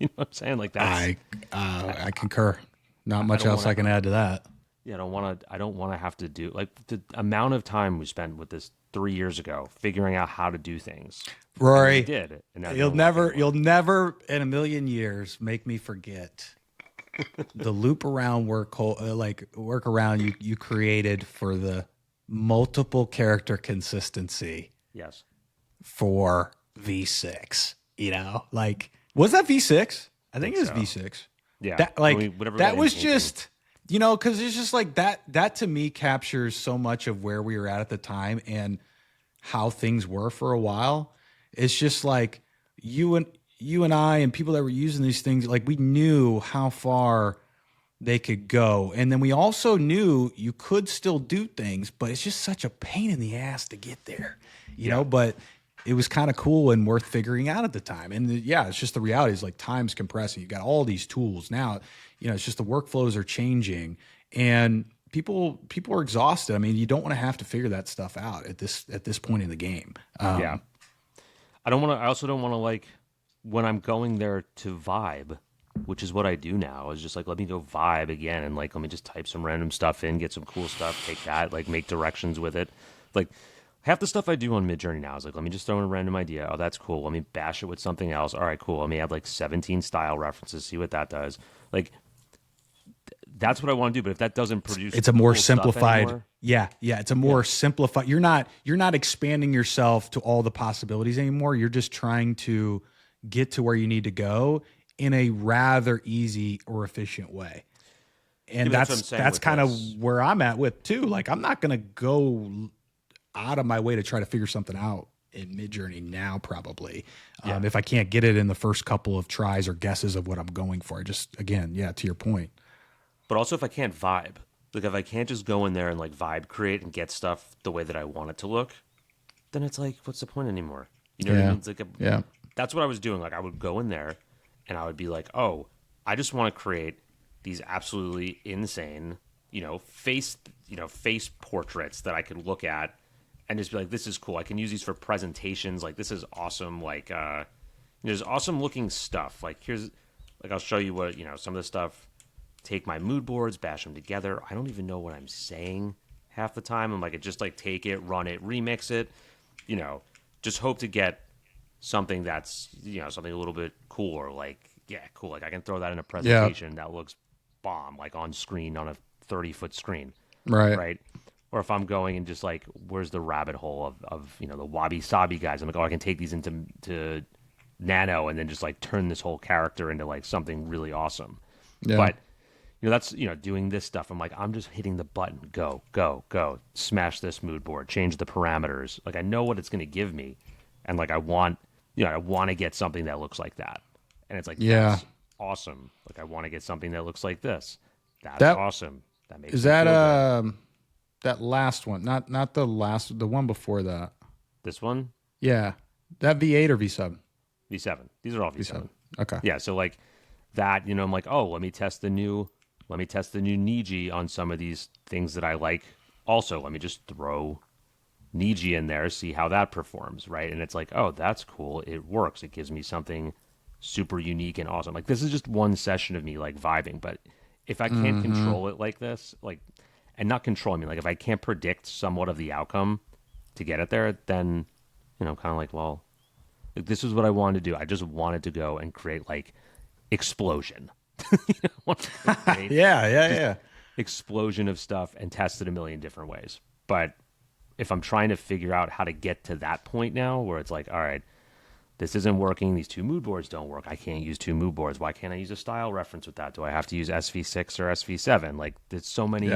know what I'm saying? That's I concur. Not much else I can add to that. Yeah, I don't want to have to do the amount of time we spent with this 3 years ago figuring out how to do things. Rory, did. And you'll never in a million years make me forget the loop around workaround you created for the multiple character consistency. Yes. For V6, was that V6? I think it was so. V6. Yeah. That was just, because it's just that to me captures so much of where we were at the time and how things were for a while. It's just you and I and people that were using these things, we knew how far they could go. And then we also knew you could still do things, but it's just such a pain in the ass to get there, you know, but it was kind of cool and worth figuring out at the time. And it's just the reality is time's compressing. You've got all these tools now, it's just the workflows are changing and people are exhausted. I mean, you don't want to have to figure that stuff out at this point in the game. I also don't want to when I'm going there to vibe, which is what I do now, is just like, let me go vibe again and like, let me just type some random stuff in, get some cool stuff, take that, like make directions with it. Like half the stuff I do on Midjourney now is like, let me just throw in a random idea. Oh, that's cool. Let me bash it with something else. All right, cool. Let me add like 17 style references, see what that does. Like that's what I want to do. But if that doesn't produce, it's a more cool stuff simplified. anymore, Yeah. It's a more simplified. You're not expanding yourself to all the possibilities anymore. You're just trying to get to where you need to go in a rather easy or efficient way. And what I'm saying that's with kind of this. where I'm at with too. Like I'm not going to go out of my way to try to figure something out in Midjourney now, probably. If I can't get it in the first couple of tries or guesses of what I'm going for. Just again, to your point. But also if I can't vibe, like if I can't just go in there and like vibe create and get stuff the way that I want it to look, then it's like, what's the point anymore? You know what I mean? It's like that's what I was doing. Like I would go in there and I would be like, oh, I just want to create these absolutely insane, face portraits that I could look at and just be like, this is cool. I can use these for presentations. Like this is awesome. Like there's awesome looking stuff. Like here's like I'll show you what some of the stuff. Take my mood boards, bash them together. I don't even know what I'm saying half the time. I'm like, just like take it, run it, remix it. Just hope to get something that's something a little bit cooler. Like cool. Like I can throw that in a presentation that looks bomb, like on screen on a 30-foot screen, right? Or if I'm going and just like, where's the rabbit hole of the wabi sabi guys? I'm like, oh, I can take these into Nano and then just like turn this whole character into like something really awesome. But that's doing this stuff. I'm like, I'm just hitting the button, go, go, go, smash this mood board, change the parameters. Like I know what it's going to give me, and like I want to get something that looks like that. And it's like, that's awesome. Like I want to get something that looks like this. That's awesome. That makes is me that feel good. that last one, not the last, the one before that. This one? Yeah, that V8 or V7? V7. These are all V7. Okay. Yeah. So like that, I'm like, oh, let me test the new Niji on some of these things that I like. Also, let me just throw Niji in there, see how that performs, right? And it's like, oh, that's cool. It works. It gives me something super unique and awesome. Like this is just one session of me like vibing, but if I can't control it like this, like, and not control me, like if I can't predict somewhat of the outcome to get it there, then kind of like, well, like, this is what I wanted to do. I just wanted to go and create like explosion. Explosion of stuff and test it a million different ways. But if I'm trying to figure out how to get to that point now where it's like, all right, this isn't working, these two mood boards don't work, I can't use two mood boards, why can't I use a style reference with that? Do I have to use SV6 or SV7? Like there's so many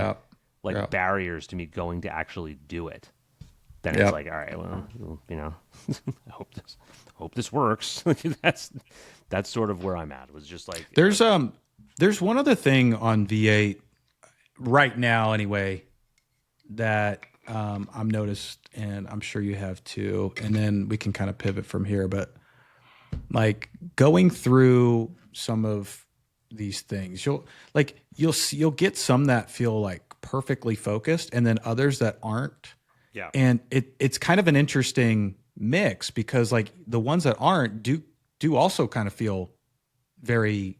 barriers to me going to actually do it. Then it's like, all right, well, I hope this works. That's sort of where I'm at. It was just like there's one other thing on V8 right now anyway that I'm noticed, and I'm sure you have too, and then we can kind of pivot from here. But like going through some of these things, you'll get some that feel like perfectly focused, and then others that aren't. Yeah. And it's kind of an interesting mix because like the ones that aren't do also kind of feel very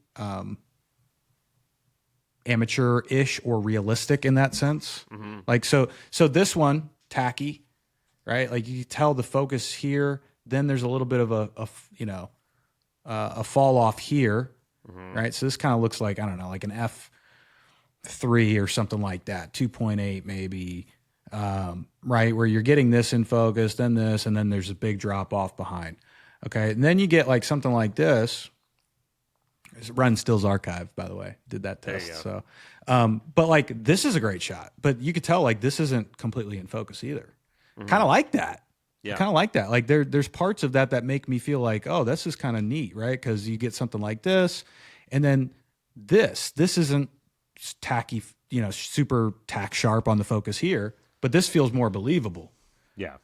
amateur-ish or realistic in that sense. Mm-hmm. Like so this one, tacky, right? Like you can tell the focus here, then there's a little bit of a fall off here, right? So this kind of looks like, I don't know, like an F3 or something like that, 2.8 maybe. Right, where you're getting this in focus, then this, and then there's a big drop off behind. Okay, and then you get like something like this. Run Still's archive, by the way, did that test. So, but like this is a great shot, but you could tell like this isn't completely in focus either. Kind of like that. Yeah, kind of like that. Like there's parts of that make me feel like, oh, this is kind of neat, right? Because you get something like this, and then this isn't tacky, super tack sharp on the focus here. But this feels more believable. Yeah.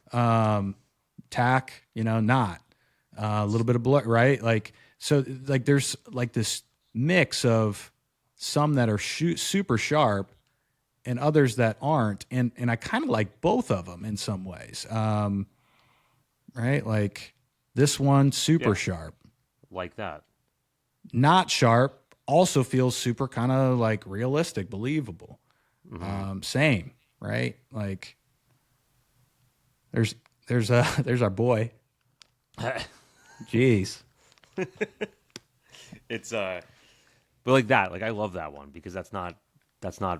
Tack, not a little bit of blur, right? Like, so like there's like this mix of some that are super sharp and others that aren't. And I kind of like both of them in some ways. Right. Like this one, super sharp. Like that. Not sharp also feels super kind of like realistic, believable. Same, right? Like there's our boy. Jeez. It's but like that, like I love that one because that's not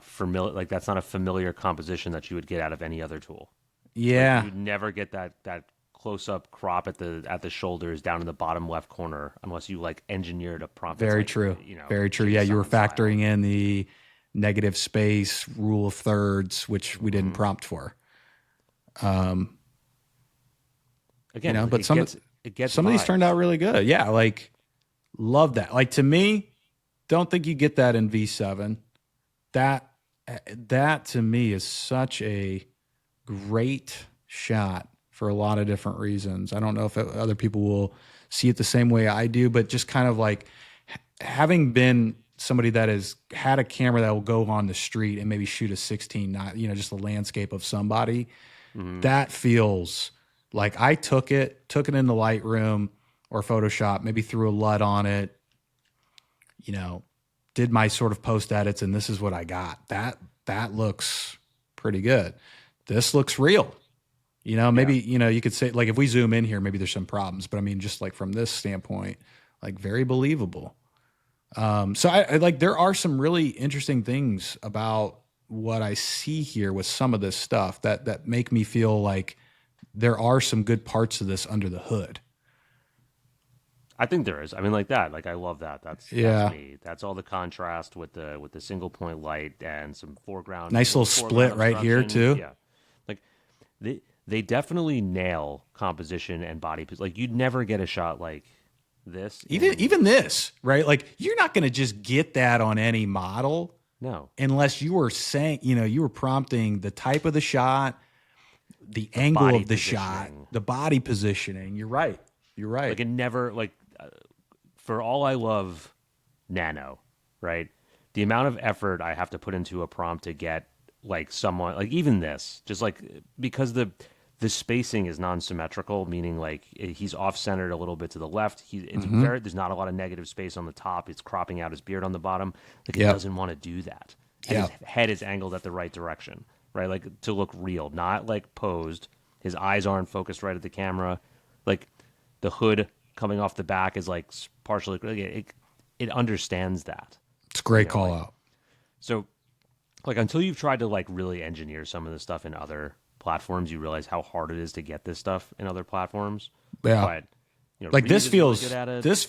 familiar, like that's not a familiar composition that you would get out of any other tool. Yeah. Like, you'd never get that close up crop at the shoulders down in the bottom left corner unless you like engineered a prompt. Very like, true. Very true. JSON Yeah, you were style. factoring in the negative space, rule of thirds, which we didn't prompt for. Again, but it gets some of these vibes. turned out really good. Yeah, like love that. Like to me, don't think you get that in V7. That to me is such a great shot for a lot of different reasons. I don't know if other people will see it the same way I do, but just kind of like having been somebody that has had a camera that will go on the street and maybe shoot a 16, not, just a landscape of somebody, that feels like I took it in the Lightroom or Photoshop, maybe threw a LUT on it, did my sort of post edits, and this is what I got. That looks pretty good. This looks real. Maybe, you could say, like, if we zoom in here, maybe there's some problems, but I mean, just like from this standpoint, like very believable. So I like, there are some really interesting things about what I see here with some of this stuff that make me feel like there are some good parts of this under the hood. I think there is. I mean, like that. Like I love that. That's me. That's all the contrast with the single point light and some foreground. Nice little split right here too. Yeah, like they definitely nail composition and body. Like you'd never get a shot like this. Even this, right? Like you're not going to just get that on any model. No, unless you were saying, you were prompting the type of the shot, the angle of the shot, the body positioning. You're right. Like it never, like, for all I love Nano, right? The amount of effort I have to put into a prompt to get like someone, like even this, just like because the spacing is non-symmetrical, meaning like he's off-centered a little bit to the left. There's not a lot of negative space on the top. It's cropping out his beard on the bottom. Like he doesn't want to do that. And his head is angled at the right direction, right? Like to look real, not like posed. His eyes aren't focused right at the camera. Like the hood coming off the back is like partially. It understands that. It's a great call out. So, like until you've tried to like really engineer some of the stuff in other platforms, you realize how hard it is to get this stuff in other platforms. Yeah, but like Reed this is feels really good at it. this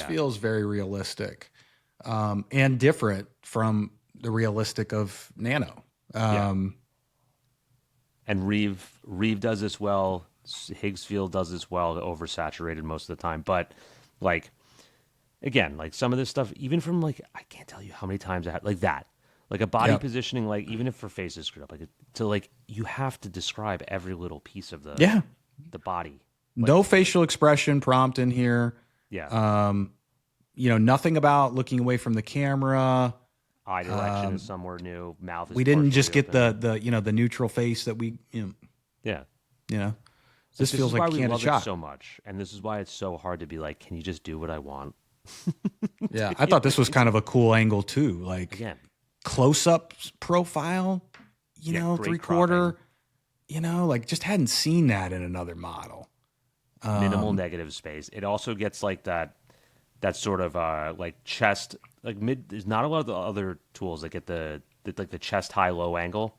feels very realistic, and different from the realistic of Nano. And Reeve does this well. Higgsfield does this well. Oversaturated most of the time, but like again, like some of this stuff, even from like I can't tell you how many times I had like that. Like a body positioning, like even if her face is screwed up, like you have to describe every little piece of the body. Like, no facial expression prompt in here. Yeah. Nothing about looking away from the camera. Eye direction is somewhere new. Mouth is we didn't just get open. the neutral face that we Yeah. This feels like a candid shot. It so much, and this is why it's so hard to be like, can you just do what I want? Yeah, I thought this was kind of a cool angle too. Like Again, close-up profile, three-quarter, like just hadn't seen that in another model. Minimal negative space. It also gets like that sort of like chest, like mid. There's not a lot of the other tools that get the chest high low angle.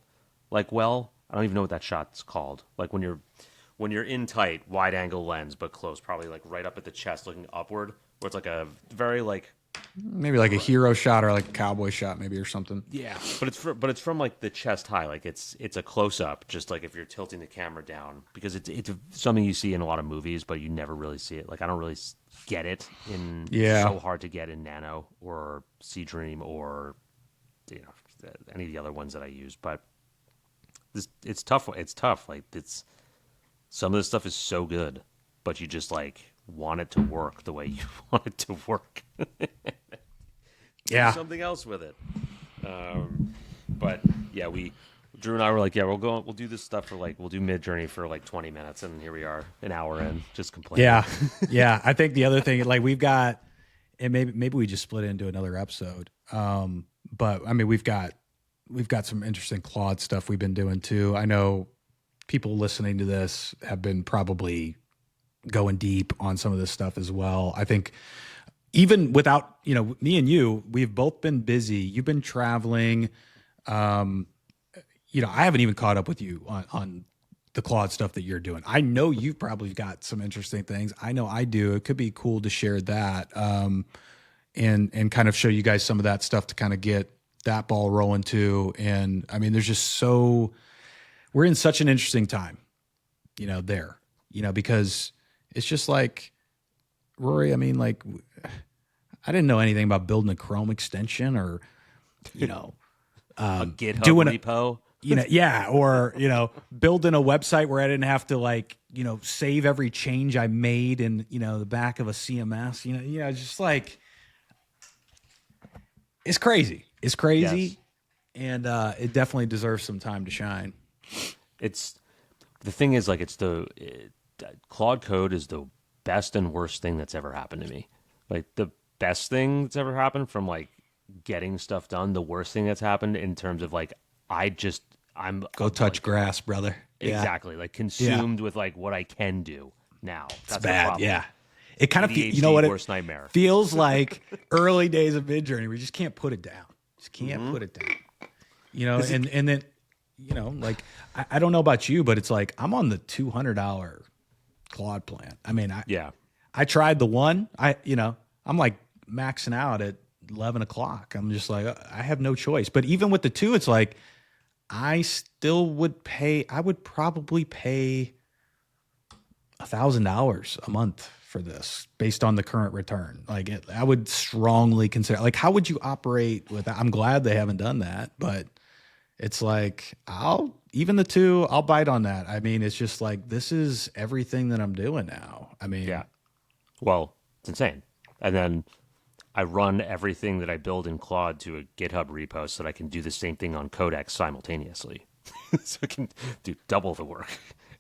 Like, well, I don't even know what that shot's called. Like when you're in tight, wide angle lens, but close, probably like right up at the chest, looking upward, where it's like a very like maybe like a hero shot or like a cowboy shot, maybe, or something. Yeah, but it's from like the chest high, like it's a close up, just like if you're tilting the camera down, because it's something you see in a lot of movies, but you never really see it. Like I don't really get it in. It's so hard to get in Nano or Sea Dream or any of the other ones that I use, but it's tough. It's tough. Like some of this stuff is so good, but you just like want it to work the way you want it to work. Do something else with it. But yeah, Drew and I were like, we'll do this stuff for we'll do Midjourney for like 20 minutes, and here we are, an hour in, just complaining. Yeah. I think the other thing, like we've got, and maybe we just split it into another episode. But I mean, we've got some interesting Claude stuff we've been doing too. I know people listening to this have been probably going deep on some of this stuff as well. I think even without, me and you, we've both been busy. You've been traveling. I haven't even caught up with you on the Claude stuff that you're doing. I know you've probably got some interesting things. I know I do. It could be cool to share that and kind of show you guys some of that stuff to kind of get that ball rolling too. And I mean, we're in such an interesting time, because it's just like, Rory, I mean, like, I didn't know anything about building a Chrome extension or, a GitHub doing repo. Or building a website where I didn't have to save every change I made in the back of a CMS. Just like it's crazy. It's crazy, Yes. and it definitely deserves some time to shine. It's the thing is like Claude Code is the best and worst thing that's ever happened to me. Like the best thing that's ever happened from like getting stuff done. The worst thing that's happened in terms of like I'm Go touch grass, brother. Exactly, like consumed with like what I can do now. That's It's bad. the problem. Yeah, it kind of ADHD, worst nightmare. Feels like early days of Midjourney. We just can't put it down. Just can't put it down. And then like I don't know about you, but it's like I'm on the $200 Claude plan. I mean, I tried the one. I'm like maxing out at 11 o'clock. I'm just like, I have no choice. But even with the two, it's like I still would pay. I would probably pay $1,000 a month for this based on the current return. Like I would strongly consider. Like, how would you operate with that? I'm glad they haven't done that, but it's like even the two, I'll bite on that. I mean, it's just like this is everything that I'm doing now. I mean, Yeah. Well, it's insane. And then I run everything that I build in Claude to a GitHub repo so that I can do the same thing on Codex simultaneously. So I can do double the work.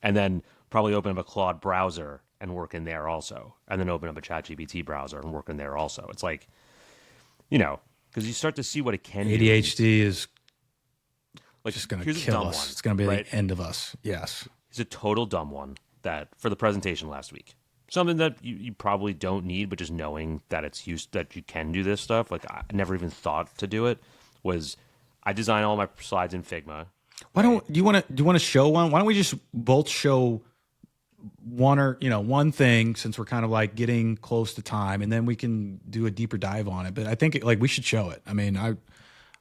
And then probably open up a Claude browser and work in there also. And then open up a ChatGPT browser and work in there also. It's like, because you start to see what it can do. ADHD is like, just going to here's a kill dumb us. one, It's going to be right? the end of us. Yes. It's a total dumb one that for the presentation last week. Something that you probably don't need, but just knowing that it's used, that you can do this stuff. Like I never even thought to do it. Was I design all my slides in Figma. Do you want to show one? Why don't we just both show one thing, since we're kind of like getting close to time, and then we can do a deeper dive on it. But I think we should show it. I mean, I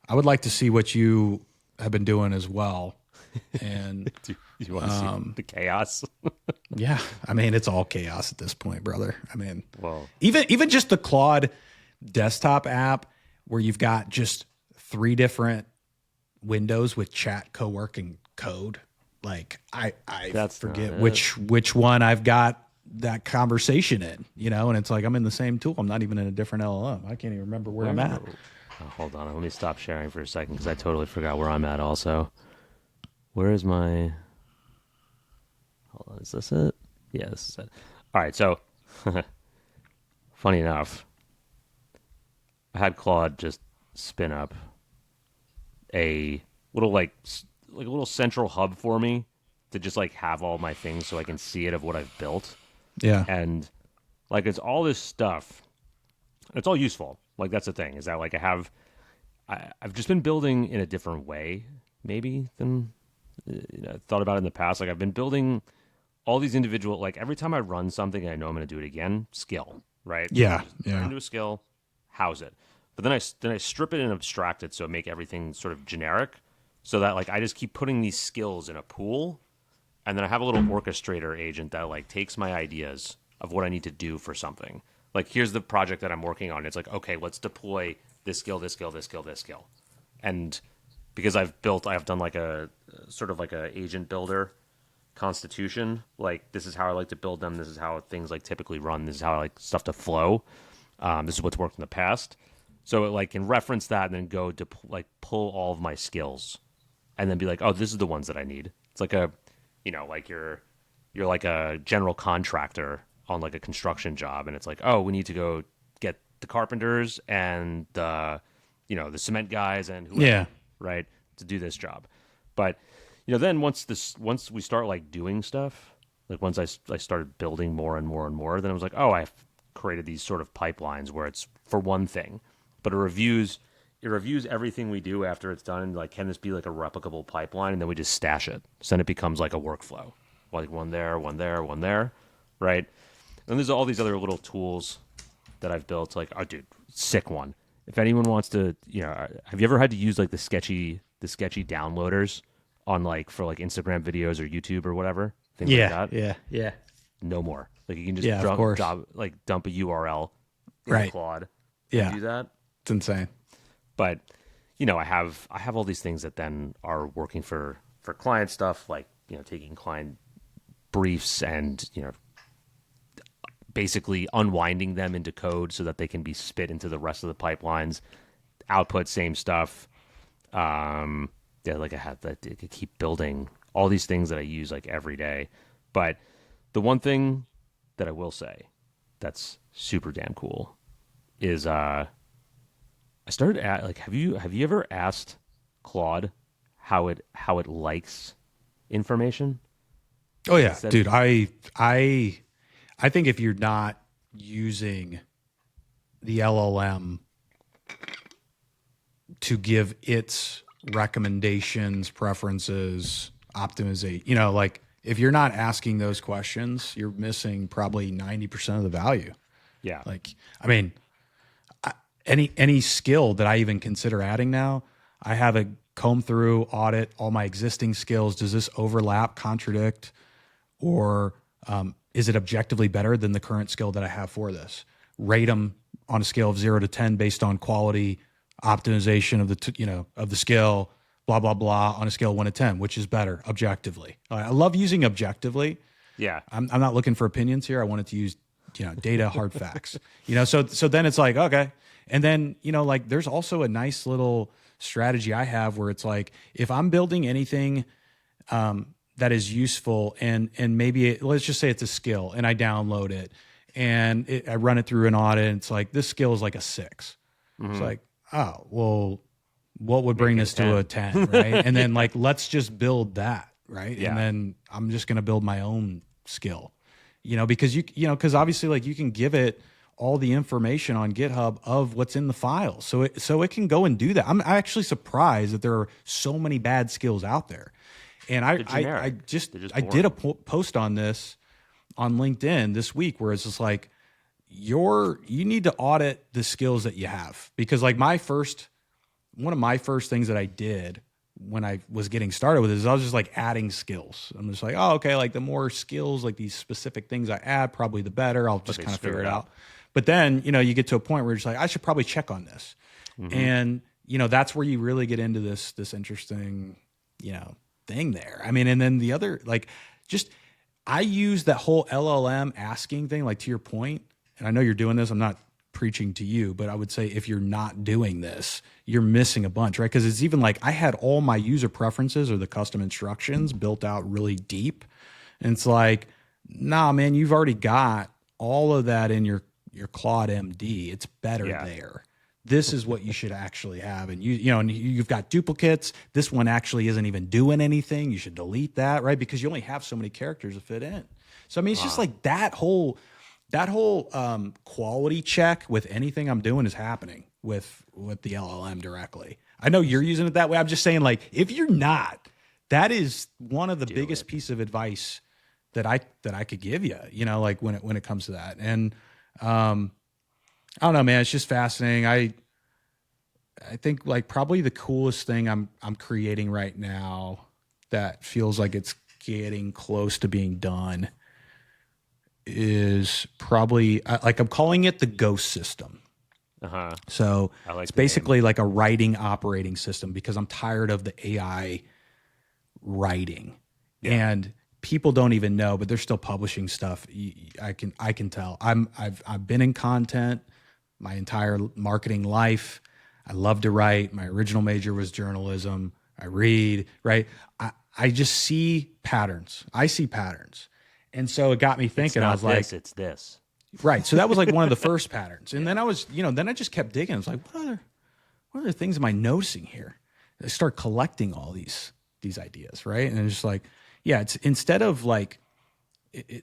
would like to see what you have been doing as well. And Do you want to see the chaos? yeah, I mean, it's all chaos at this point, brother. I mean, Well, even just the Claude desktop app where you've got just 3 different windows with chat, co-working, code. Like I forget which one I've got that conversation in, and it's like I'm in the same tool. I'm not even in a different LLM. I can't even remember where I'm at. Oh, hold on. Let me stop sharing for a second because I totally forgot where I'm at also. Where is my... Hold on. Is this it? Yeah, this is it. All right. So, funny enough, I had Claude just spin up a little like a little central hub for me to just like have all my things so I can see it of what I've built. Yeah. And like it's all this stuff. It's all useful. Like that's the thing, is that like I've just been building in a different way maybe than I thought about it in the past. Like I've been building all these individual, like every time I run something and I know I'm going to do it again, skill, right? Yeah. Turn into a skill, house it. But then I strip it and abstract it so I make everything sort of generic, so that like I just keep putting these skills in a pool, and then I have a little orchestrator agent that like takes my ideas of what I need to do for something. Like here's the project that I'm working on. It's like, okay, let's deploy this skill, this skill, this skill, this skill. And because I've done like a sort of like a agent builder constitution. Like this is how I like to build them. This is how things like typically run. This is how I like stuff to flow. This is what's worked in the past. So it like can reference that and then go to like pull all of my skills and then be like, oh, this is the ones that I need. It's like a, like you're like a general contractor on like a construction job. And it's like, oh, we need to go get the carpenters and the cement guys and whoever, Yeah. right, to do this job. But then once we start like doing stuff, like once I started building more and more and more, then I was like, oh, I've created these sort of pipelines where it's for one thing, but it reviews everything we do after it's done. Like, can this be like a replicable pipeline? And then we just stash it. So then it becomes like a workflow, like one there, one there, one there, right? And there's all these other little tools that I've built. Like, oh, dude, sick one. If anyone wants to, have you ever had to use like the sketchy downloaders on like for like Instagram videos or YouTube or whatever? Things like that? Yeah. No more. Like you can just dump a URL in Claude and do that. It's insane. But I have all these things that then are working for client stuff, like taking client briefs and basically unwinding them into code so that they can be spit into the rest of the pipelines. Output, same stuff. Like I have that. I could keep building all these things that I use like every day. But the one thing that I will say that's super damn cool is I started at like have you ever asked Claude how it likes information? Oh yeah, dude. I think if you're not using the LLM to give its recommendations, preferences, optimization, like if you're not asking those questions, you're missing probably 90% of the value. Yeah. Like, I mean, any skill that I even consider adding now, I have a comb through, audit all my existing skills. Does this overlap, contradict, or is it objectively better than the current skill that I have for this? Rate them on a scale of 0 to 10 based on quality, optimization of the skill, blah, blah, blah, on a scale of 1 to 10, which is better objectively. I love using objectively. Yeah. I'm not looking for opinions here. I wanted to use, data, hard facts, so then it's like, okay. And then, like there's also a nice little strategy I have where it's like, if I'm building anything, that is useful and maybe let's just say it's a skill and I download it and I run it through an audit and it's like, this skill is like a 6. Mm-hmm. It's like, oh, well, what would bring this to a 10, right? And then like, let's just build that, right? Yeah. And then I'm just going to build my own skill, because because obviously like you can give it all the information on GitHub of what's in the file. So it can go and do that. I'm actually surprised that there are so many bad skills out there. And I did a post on this on LinkedIn this week where it's just like, you need to audit the skills that you have, because like one of my first things that I did when I was getting started with this is I was just like adding skills. I'm just like, oh, okay. Like the more skills, like these specific things I add, probably the better. I'll just kind of figure it out. But then, you get to a point where you're just like, I should probably check on this. Mm-hmm. And, that's where you really get into this interesting, thing there. I mean, and then the other, like, just, I use that whole LLM asking thing, like to your point, and I know you're doing this, I'm not preaching to you, but I would say if you're not doing this, you're missing a bunch, right? Because it's even like I had all my user preferences or the custom instructions built out really deep. And it's like, nah, man, you've already got all of that in your Claude MD. It's better there. This is what you should actually have. And you've got duplicates. This one actually isn't even doing anything. You should delete that, right? Because you only have so many characters to fit in. So I mean, it's just like that whole quality check with anything I'm doing is happening with the LLM directly. I know you're using it that way. I'm just saying, like, if you're not, that is one of the biggest piece of advice that I could give you, like when it comes to that. And I don't know, man, it's just fascinating. I think like probably the coolest thing I'm creating right now that feels like it's getting close to being done is probably like I'm calling it the ghost system. Uh-huh. So it's basically like a writing operating system, because I'm tired of the AI writing. Yeah. And people don't even know, but they're still publishing stuff. I can tell. I've been in content my entire marketing life. I love to write. My original major was journalism. I read, right? I just see patterns. I see patterns. And so it got me thinking. I was like, it's this. Right. So that was like one of the first patterns. And then I was, then I just kept digging. I was like, what other things am I noticing here? I start collecting all these ideas, right? And it's just like, yeah, it's instead of like,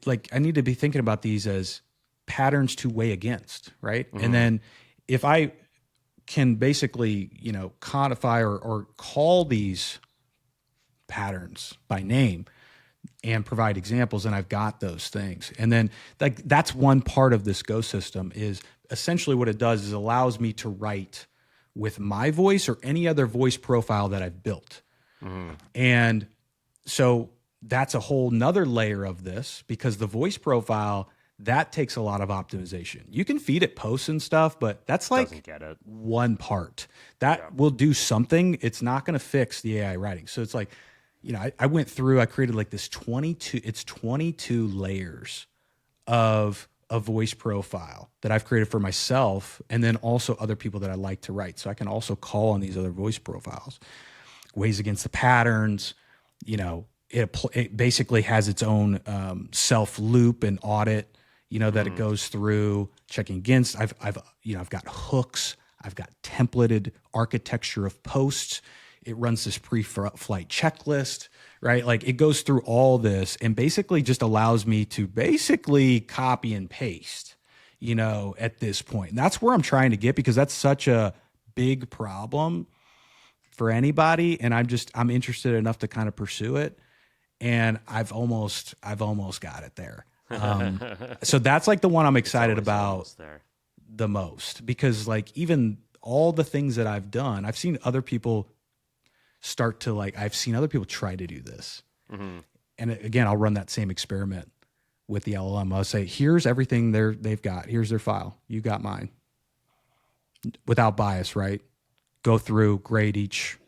like I need to be thinking about these as patterns to weigh against, right? And then if I can basically, codify or call these patterns by name and provide examples, and I've got those things. And then like that's one part of this Go system is essentially what it does is allows me to write with my voice or any other voice profile that I've built. And so that's a whole nother layer of this, because the voice profile, that takes a lot of optimization. You can feed it posts and stuff, but that's like one part. That will do something. It's not going to fix the AI writing. So it's like, I went through, I created like this 22 layers of a voice profile that I've created for myself, and then also other people that I like to write. So I can also call on these other voice profiles, weighs against the patterns. It basically has its own self loop and audit, that it goes through checking against. I've got hooks. I've got templated architecture of posts. It runs this pre-flight checklist, right? Like it goes through all this and basically just allows me to basically copy and paste, at this point. And that's where I'm trying to get, because that's such a big problem for anybody. And I'm interested enough to kind of pursue it. And I've almost got it there. So that's like the one I'm excited about the most, because like even all the things that I've done, I've seen other people try to do this. And again, I'll run that same experiment with the LLM. I'll say, here's everything they've got. Here's their file. You got mine. Without bias, right? Go through, grade each.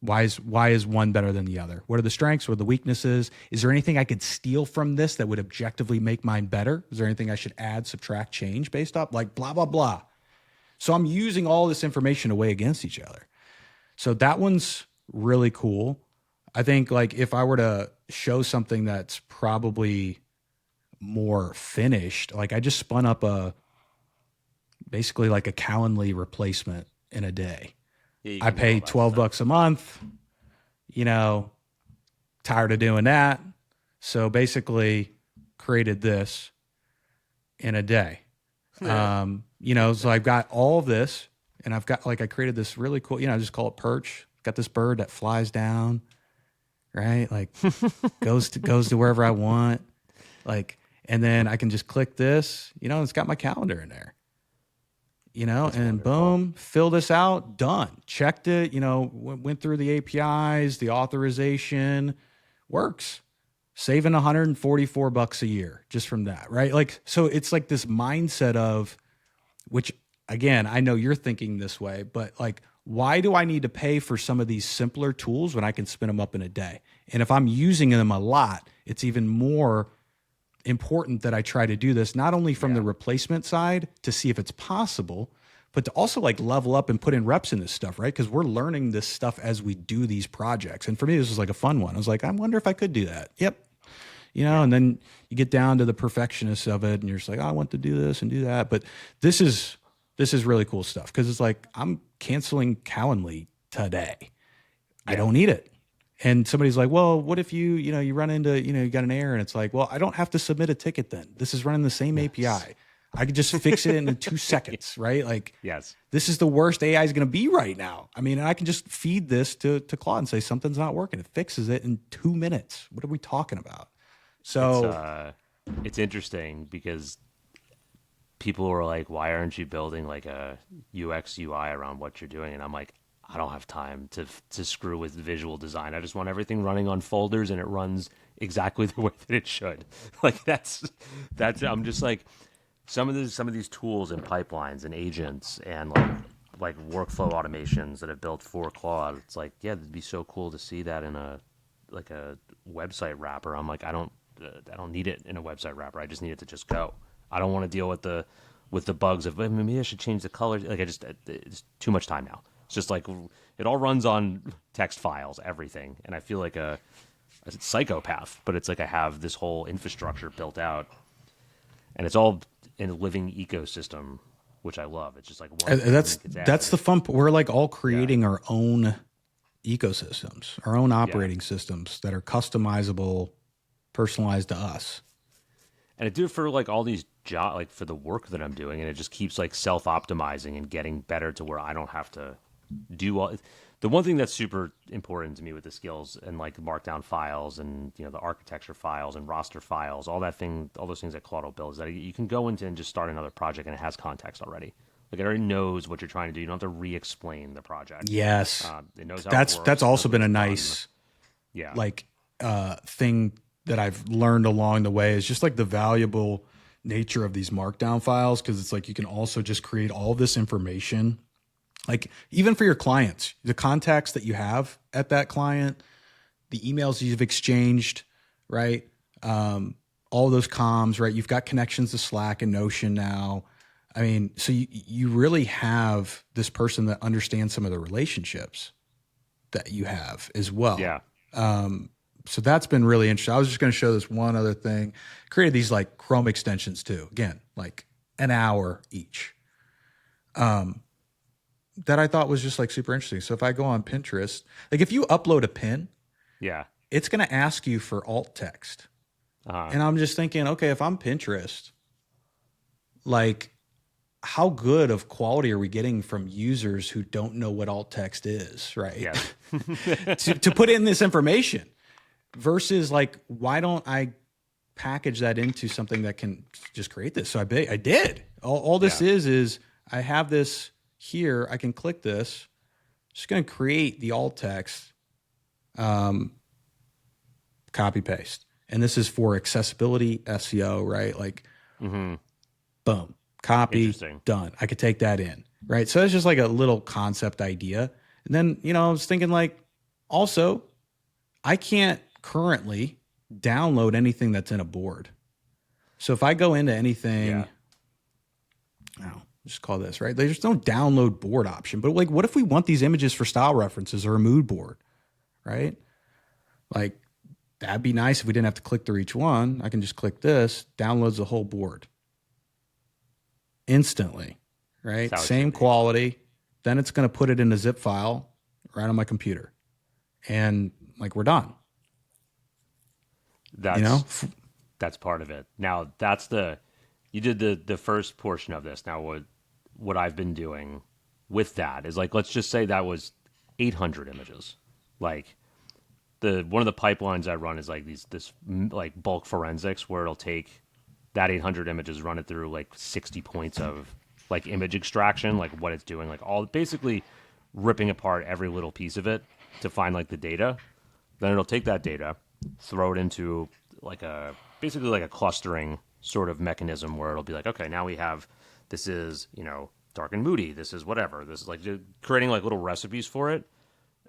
Why is one better than the other? What are the strengths? What are the weaknesses? Is there anything I could steal from this that would objectively make mine better? Is there anything I should add, subtract, change based off? Like blah, blah, blah. So I'm using all this information to weigh against each other. So that one's really cool. I think like if I were to show something that's probably more finished, like I just spun up basically like a Calendly replacement in a day. Yeah, I pay $12 a month, tired of doing that. So basically created this in a day. So I've got all of this, and I've got I created this really cool, I just call it Perch. Got this bird that flies down, right? Like goes to wherever I want. Like, and then I can just click this, it's got my calendar in there. That's and wonderful. Boom, fill this out, done. Checked it, went through the APIs, the authorization, works. Saving $144 a year just from that, right? Like, so it's like this mindset of, which again, I know you're thinking this way, but like, why do I need to pay for some of these simpler tools when I can spin them up in a day? And if I'm using them a lot, it's even more important that I try to do this, not only from the replacement side to see if it's possible, but to also like level up and put in reps in this stuff, right? Because we're learning this stuff as we do these projects. And for me, this was like a fun one. I was like, I wonder if I could do that. Yep. And then you get down to the perfectionist of it and you're just like, oh, I want to do this and do that. But this is really cool stuff, because it's like, I'm canceling Calendly today. Yeah. I don't need it. And somebody's like, well, what if you run into, you got an error, and it's like, well, I don't have to submit a ticket then. This is running the same API. I could just fix it in 2 seconds, right? Like, yes, this is the worst AI is going to be right now. I mean, I can just feed this to Claude and say something's not working. It fixes it in 2 minutes. What are we talking about? So it's interesting because people are like, why aren't you building like a UX UI around what you're doing? And I'm like, I don't have time to screw with visual design. I just want everything running on folders and it runs exactly the way that it should. Like that's I'm just like, some of these tools and pipelines and agents and like workflow automations that have built for Claude. It's like, yeah, it'd be so cool to see that in a website wrapper. I'm like, I don't need it in a website wrapper. I just need it to just go. I don't want to deal with the bugs of maybe I should change the color. Like it's too much time now. It's just like it all runs on text files, everything, and I feel like a psychopath. But it's like I have this whole infrastructure built out, and it's all in a living ecosystem, which I love. It's just like one that's the fun. We're like all creating our own ecosystems, our own operating systems that are customizable, personalized to us. And I do it for like all these jobs, like for the work that I'm doing, and it just keeps like self-optimizing and getting better to where I don't have to do all. The one thing that's super important to me with the skills and like markdown files and the architecture files and roster files, all those things that Claude builds, that you can go into and just start another project and it has context already. Like it already knows what you're trying to do. You don't have to re-explain the project. Yes, it knows how that's it works, that's also been a nice, thing that I've learned along the way is just like the valuable nature of these markdown files, because it's like you can also just create all this information, like even for your clients, the contacts that you have at that client, the emails you've exchanged, right? All those comms, right? You've got connections to Slack and Notion now. I mean, so you really have this person that understands some of the relationships that you have as well. Yeah. So that's been really interesting. I was just going to show this one other thing. Created these like Chrome extensions too. Again, like an hour each. That I thought was just like super interesting. So if I go on Pinterest, like if you upload a pin, it's going to ask you for alt text. And I'm just thinking, okay, if I'm Pinterest, like how good of quality are we getting from users who don't know what alt text is, right? Yeah. to put in this information versus like, why don't I package that into something that can just create this? So I did. All this is I have this here. I can click this. Just going to create the alt text, copy paste. And this is for accessibility SEO, right? Like, boom. Copy, done. I could take that in, right? So it's just like a little concept idea. And then, I was thinking like, also, I can't currently download anything that's in a board. So if I go into anything, just call this, right? There's no download board option. But like, what if we want these images for style references or a mood board, right? Like, that'd be nice if we didn't have to click through each one. I can just click this, downloads the whole board. Instantly, right? Same quality. Then it's going to put it in a zip file right on my computer. And like, we're done. That's part of it. Now you did the first portion of this. Now what I've been doing with that is like, let's just say that was 800 images. Like one of the pipelines I run is like this like bulk forensics where it'll take that 800 images, run it through like 60 points of like image extraction, like what it's doing, like all basically ripping apart every little piece of it to find like the data. Then it'll take that data, throw it into like basically like a clustering sort of mechanism where it'll be like, okay, now we have, this is, dark and moody. This is whatever. This is like creating like little recipes for it.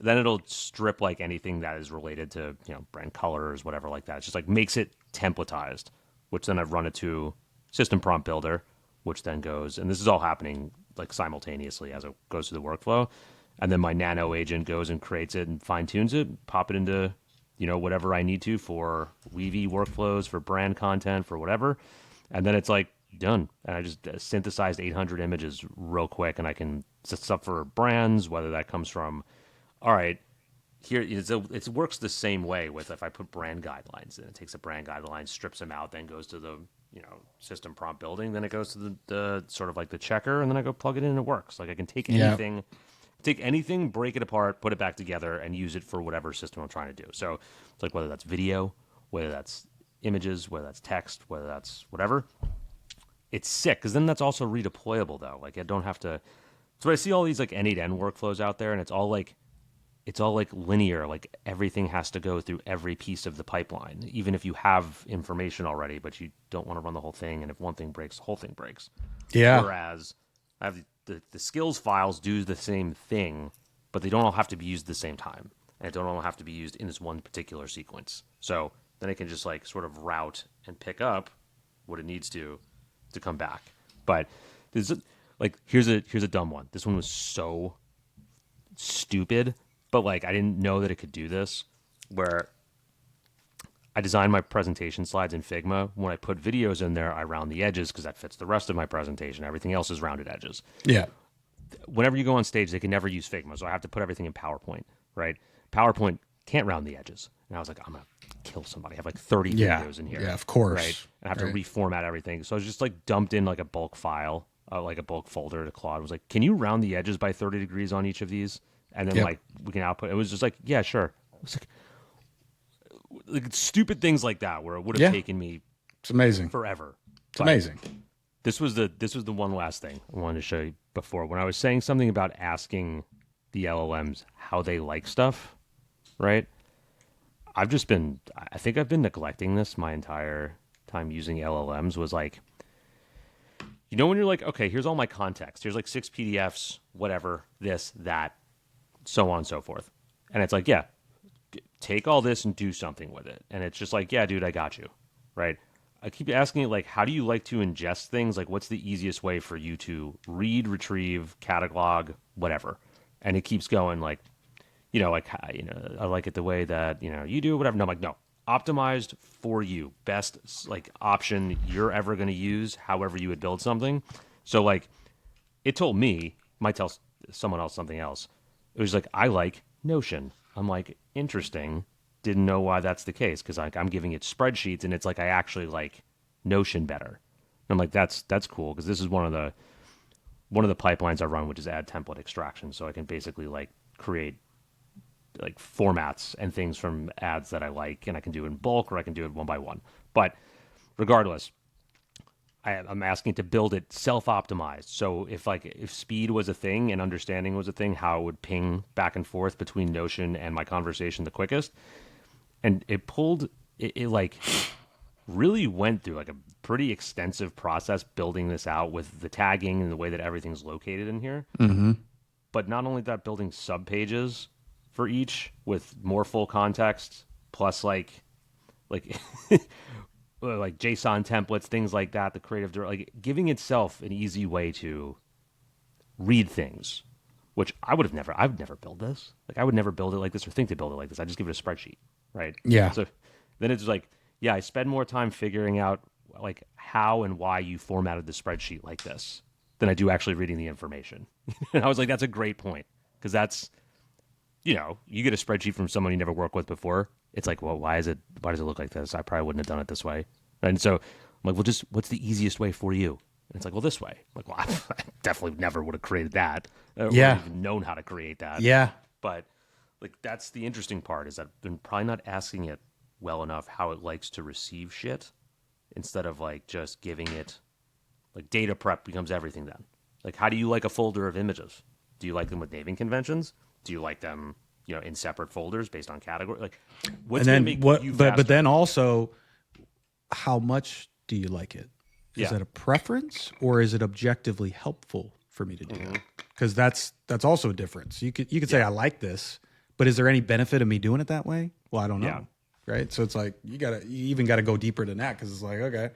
Then it'll strip like anything that is related to, brand colors, whatever like that. It's just like makes it templatized, which then I've run it to System Prompt Builder, which then goes, and this is all happening like simultaneously as it goes through the workflow. And then my nano agent goes and creates it and fine tunes it, pop it into, whatever I need to for Weavy workflows, for brand content, for whatever. And then it's like done. And I just synthesized 800 images real quick, and I can set stuff for brands, whether that comes from, all right, here it works the same way with if I put brand guidelines in. It takes the brand guidelines, strips them out, then goes to the system prompt building, then it goes to the sort of like the checker, and then I go plug it in and it works. Like I can take anything, break it apart, put it back together, and use it for whatever system I'm trying to do. So it's like whether that's video, whether that's images, whether that's text, whether that's whatever. It's sick because then that's also redeployable though. Like I don't have to. So I see all these like N8N workflows out there, and it's all like linear, like everything has to go through every piece of the pipeline, even if you have information already, but you don't want to run the whole thing. And if one thing breaks, the whole thing breaks. Yeah. Whereas I have the skills files do the same thing, but they don't all have to be used at the same time. And they don't all have to be used in this one particular sequence. So then it can just like sort of route and pick up what it needs to come back. But here's a dumb one. This one was so stupid. But, like, I didn't know that it could do this, where I design my presentation slides in Figma. When I put videos in there, I round the edges because that fits the rest of my presentation. Everything else is rounded edges. Yeah. Whenever you go on stage, they can never use Figma, so I have to put everything in PowerPoint, right? PowerPoint can't round the edges. And I was like, I'm going to kill somebody. I have like 30 videos in here. Yeah, of course. Right? And I have to reformat everything. So I was just like dumped in like a bulk file, like a bulk folder to Claude. I was like, can you round the edges by 30 degrees on each of these? And then like we can output. It was just like, yeah, sure. It was like stupid things like that where it would have taken me it's amazing forever. It's amazing. This was the one last thing I wanted to show you before. When I was saying something about asking the LLMs how they like stuff, right? I think I've been neglecting this my entire time using LLMs. Was like, you know, when you're like, okay, here's all my context. Here's like 6 PDFs, whatever, this, that, so on and so forth. And it's like, yeah, take all this and do something with it. And it's just like, yeah, dude, I got you, right? I keep asking it, like, how do you like to ingest things? Like, what's the easiest way for you to read, retrieve, catalog, whatever? And it keeps going, like, you know, like, you know, I like it the way that, you know, you do, whatever. No, I'm like, no, optimized for you. Best, like, option you're ever going to use, however you would build something. So, like, it told me, might tell someone else something else. It was like, I like Notion. I'm like, interesting. Didn't know why that's the case because like I'm giving it spreadsheets and it's like I actually like Notion better. And I'm like, that's cool because this is one of the pipelines I run, which is add template extraction. So I can basically like create like formats and things from ads that I like, and I can do it in bulk or I can do it one by one. But regardless, I'm asking to build it self-optimized. So if speed was a thing and understanding was a thing, how it would ping back and forth between Notion and my conversation the quickest. And it like really went through like a pretty extensive process building this out with the tagging and the way that everything's located in here. Mm-hmm. But not only that, building sub pages for each with more full context, plus like like JSON templates, things like that, the creative, like giving itself an easy way to read things, which I would never build this. Like I would never build it like this or think to build it like this. I just give it a spreadsheet, right? Yeah. So then it's like, yeah, I spend more time figuring out like how and why you formatted the spreadsheet like this than I do actually reading the information. And I was like, that's a great point because that's, you know, you get a spreadsheet from someone you never worked with before. It's like, well, why does it look like this? I probably wouldn't have done it this way. And so I'm like, well, just what's the easiest way for you? And it's like, well, this way. I'm like, well, I definitely never would have created that. Or even known how to create that. Yeah. But like, that's the interesting part is that I've been probably not asking it well enough how it likes to receive shit instead of like just giving it like data prep becomes everything then. Like, how do you like a folder of images? Do you like them with naming conventions? Do you like them, you know, in separate folders based on category? Like, what's going to make you faster? But then also, how much do you like it? Is that a preference or is it objectively helpful for me to do? Because that's also a difference. You could say I like this, but is there any benefit of me doing it that way? Well, I don't know. Yeah. Right. So it's like you even got to go deeper than that because it's like, okay,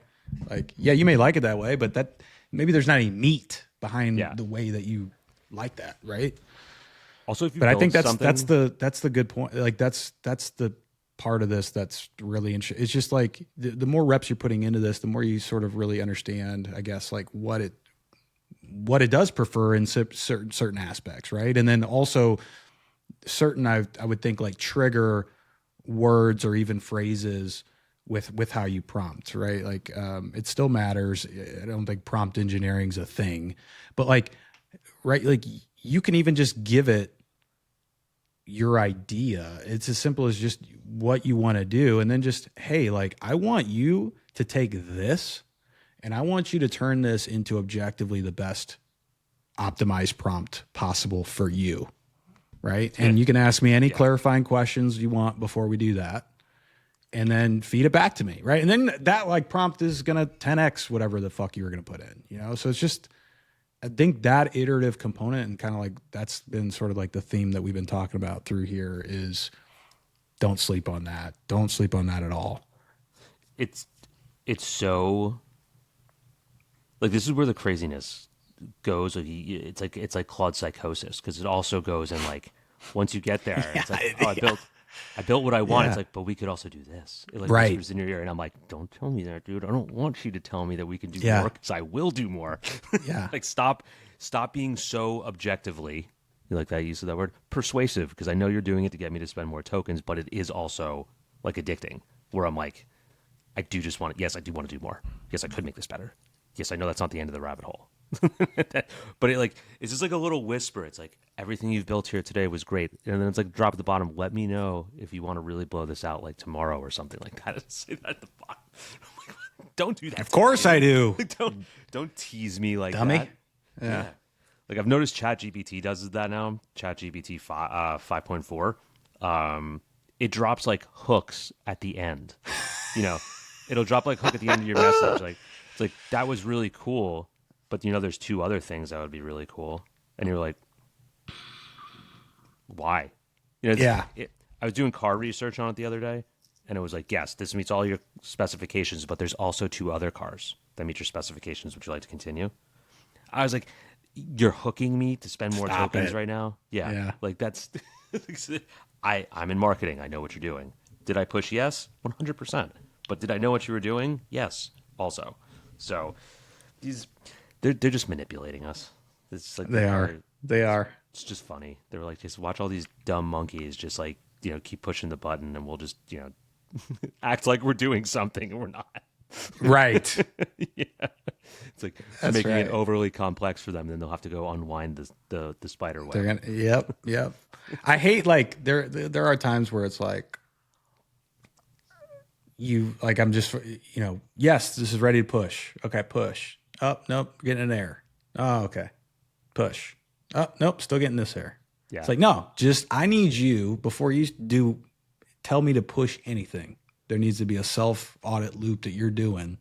like, yeah, you may like it that way, but that maybe there's not any meat behind the way that you like that. Right. Also, if you but I think that's the good point. Like that's the part of this that's really interesting. It's just like the more reps you're putting into this, the more you sort of really understand, I guess, like what it does prefer in certain aspects, right? And then also certain I would think like trigger words or even phrases with how you prompt, right? Like it still matters. I don't think prompt engineering's a thing, but like right, like you can even just give it your idea. It's as simple as just what you want to do. And then just, hey, like, I want you to take this and I want you to turn this into objectively the best optimized prompt possible for you. Right. And you can ask me any clarifying questions you want before we do that. And then feed it back to me. Right. And then that like prompt is going to 10x whatever the fuck you were going to put in, you know? So it's just, I think that iterative component and kind of like that's been sort of like the theme that we've been talking about through here is don't sleep on that. Don't sleep on that at all. It's so like this is where the craziness goes. It's like Claude psychosis because it also goes in like once you get there, it's like I built what I want. Yeah. It's like, but we could also do this. It like Right. whispers in your ear, and I'm like, don't tell me that, dude. I don't want you to tell me that we can do Yeah. more, because I will do more. Yeah. Like, stop being so objectively, you like that use of that word, persuasive, because I know you're doing it to get me to spend more tokens, but it is also like addicting, where I'm like, I do just want to, yes, I do want to do more. Yes, I could make this better. Yes, I know that's not the end of the rabbit hole. But it's just like a little whisper. It's like, everything you've built here today was great. And then it's like, drop at the bottom, let me know if you want to really blow this out like tomorrow or something like that. Say that at the bottom. I'm like, don't do that. Of course I do. Don't tease me like Dummy. that. Yeah. Like, I've noticed ChatGPT does that now. ChatGPT 5.4. It drops like hooks at the end. You know, it'll drop like hook at the end of your message. Like, it's like, that was really cool, but there's 2 other things that would be really cool. And you're like, why? I was doing car research on it the other day, and it was like, yes, this meets all your specifications, but there's also 2 other cars that meet your specifications. Would you like to continue? I was like, you're hooking me to spend more tokens right now? Yeah. Like, that's I'm in marketing. I know what you're doing. Did I push? Yes, 100%. But did I know what you were doing? Yes, also. So they're just manipulating us. It's like They are. It's just funny. They were like, just watch all these dumb monkeys just like, keep pushing the button, and we'll just, act like we're doing something and we're not. Right. Yeah. It's like That's making right. it overly complex for them, and then they'll have to go unwind the spider web. Yep. I hate, like, there are times where it's like, I'm just, yes, this is ready to push. Okay, push. Oh, nope, getting an error. Oh, okay. Push. Oh, nope, still getting this error. Yeah. It's like, no, I need you, before you tell me to push anything, there needs to be a self-audit loop that you're doing.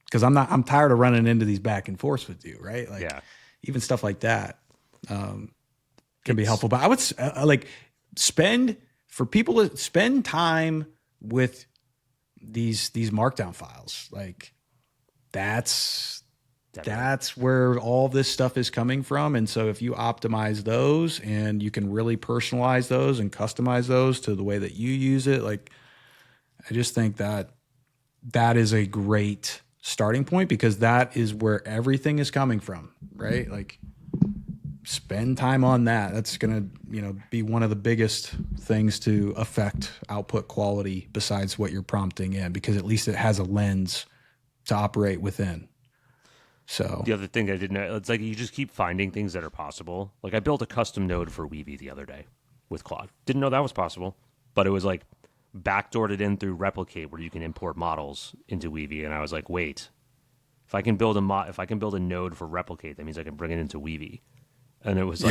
Because I'm tired of running into these back and forths with you, right? Like, even stuff like that can be helpful. But I would spend time with these markdown files. Like, that's where all this stuff is coming from. And so if you optimize those, and you can really personalize those and customize those to the way that you use it, like, I just think that is a great starting point, because that is where everything is coming from, right? Like, spend time on that. That's going to, be one of the biggest things to affect output quality, besides what you're prompting in, because at least it has a lens to operate within. So the other thing I didn't know, it's like, you just keep finding things that are possible. Like, I built a custom node for Weavy the other day with Claude. Didn't know that was possible, but it was like backdoored it in through Replicate, where you can import models into Weavy. And I was like, wait, if I can build a node for Replicate, that means I can bring it into Weavy. And it was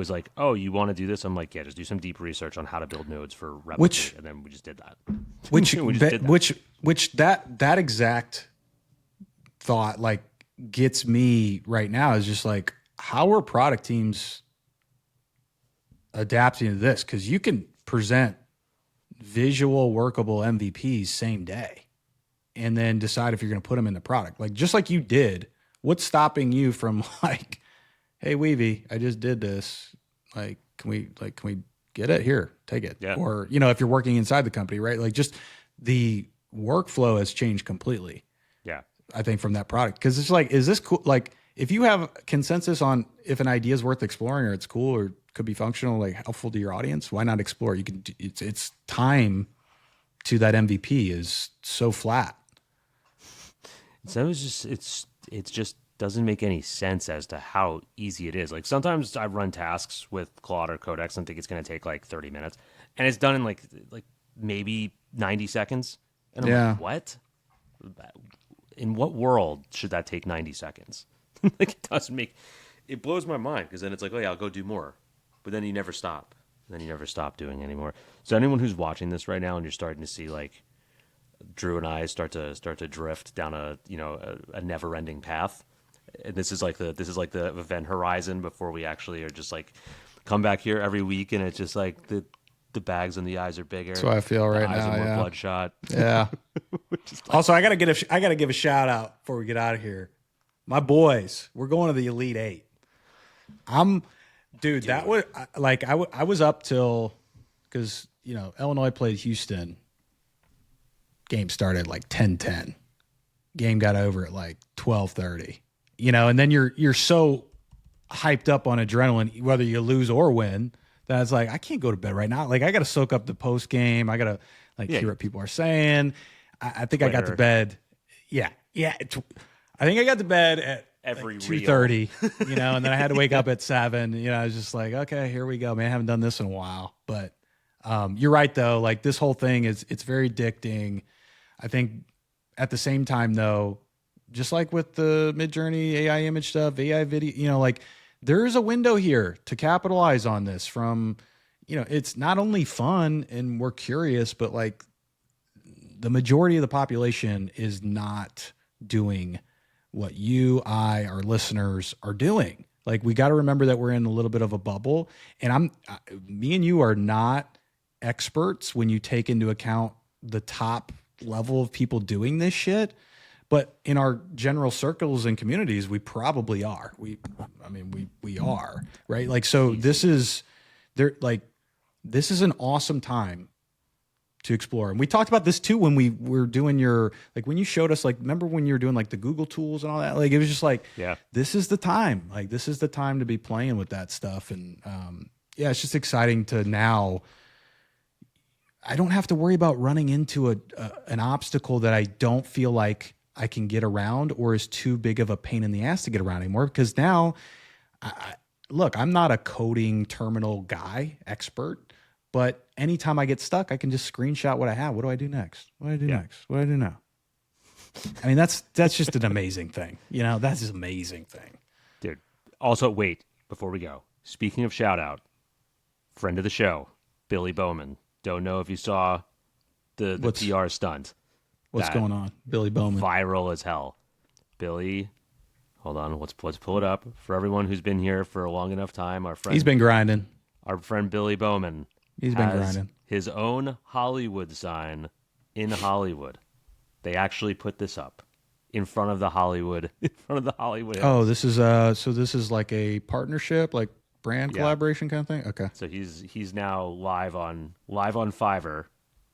like, oh, you want to do this? I'm like, yeah, just do some deep research on how to build nodes for Replicate, and then we just did that. That exact thought, like, gets me right now, is just like, how are product teams adapting to this? Because you can present visual workable MVPs same day, and then decide if you're going to put them in the product. Like, just like you did, what's stopping you from, like, hey, Weavy, I just did this. Like, can we get it? Here, take it. Yeah. Or, if you're working inside the company, right? Like, just the workflow has changed completely. Yeah. I think, from that product. Because it's like, is this cool? Like, if you have consensus on if an idea is worth exploring, or it's cool, or could be functional, like helpful to your audience, why not explore? You can. It's time to that MVP is so flat. So it's just doesn't make any sense as to how easy it is. Like, sometimes I run tasks with Claude or Codex and think it's going to take like 30 minutes, and it's done in like maybe 90 seconds. And I'm like, what? In what world should that take 90 seconds? Like, it blows my mind, because then it's like, oh yeah, I'll go do more. But then you never stop. Then you never stop doing anymore. So anyone who's watching this right now, and you're starting to see, like, Drew and I start to drift down a never-ending path. And this is like the event horizon before we actually are just like come back here every week, and it's just like the bags and the eyes are bigger. That's how I feel right now. Eyes are more bloodshot. Yeah. Also, I gotta give a shout out before we get out of here. My boys, we're going to the Elite Eight. Dude, that was like I was up till because, Illinois played Houston. Game started like 10:10. Game got over at like 12:30. And then you're so hyped up on adrenaline, whether you lose or win, that it's like, I can't go to bed right now. Like, I got to soak up the post game. I got to hear what people are saying. I think I got to bed. Yeah. I think I got to bed at every 2:30, and then I had to wake up at 7. I was just like, okay, here we go, man. I haven't done this in a while. But you're right, though. Like, this whole thing it's very addicting. I think at the same time, though, just like with the Midjourney AI image stuff, AI video, like, there's a window here to capitalize on this from, it's not only fun and we're curious, but like the majority of the population is not doing what you, I, our listeners are doing. Like, we got to remember that we're in a little bit of a bubble, and me and you are not experts when you take into account the top level of people doing this shit. But in our general circles and communities, we probably are. We are, right? Like, so this is an awesome time to explore. And we talked about this too when we were doing when you showed us, like, remember when you were doing like the Google tools and all that? Like, it was just like, this is the time. Like, this is the time to be playing with that stuff. And it's just exciting to now. I don't have to worry about running into an obstacle that I don't feel like I can get around or is too big of a pain in the ass to get around anymore. Because now, look, I'm not a coding terminal guy, expert, but anytime I get stuck, I can just screenshot what I have. What do I do next? What do I do next? What do I do now? I mean, that's just an amazing thing. That's an amazing thing. Dude. Also, wait, before we go, speaking of shout out, friend of the show, Billy Bowman. Don't know if you saw the PR stunt. What's going on? Billy Bowman. Viral as hell. Billy, hold on, let's pull it up. For everyone who's been here for a long enough time, he's been grinding. Our friend Billy Bowman. He's been grinding. His own Hollywood sign in Hollywood. They actually put this up in front of the Hollywood. Oh, this is this is like a partnership, like brand collaboration kind of thing. Okay. So he's now live on Fiverr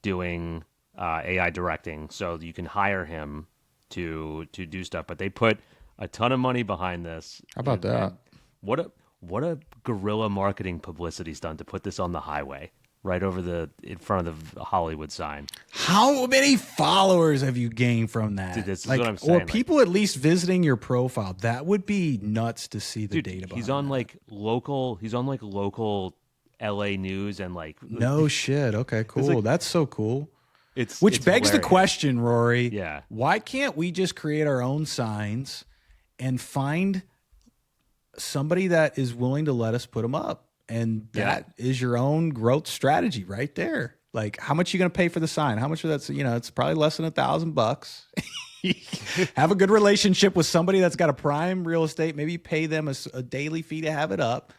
doing AI directing, so you can hire him to do stuff. But they put a ton of money behind this. How about that? What a guerrilla marketing publicity stunt to put this on the highway, right over in front of the Hollywood sign. How many followers have you gained from that? Dude, this is what I'm saying. Or people at least visiting your profile. That would be nuts to see the data behind he's on local LA news and like no shit. Okay, cool. Like, that's so cool. Which begs hilarious. The question, Rory. Yeah. Why can't we just create our own signs and find somebody that is willing to let us put them up? And that is your own growth strategy right there. Like, how much are you going to pay for the sign? How much of that's, it's probably less than $1,000. Have a good relationship with somebody that's got a prime real estate. Maybe you pay them a daily fee to have it up.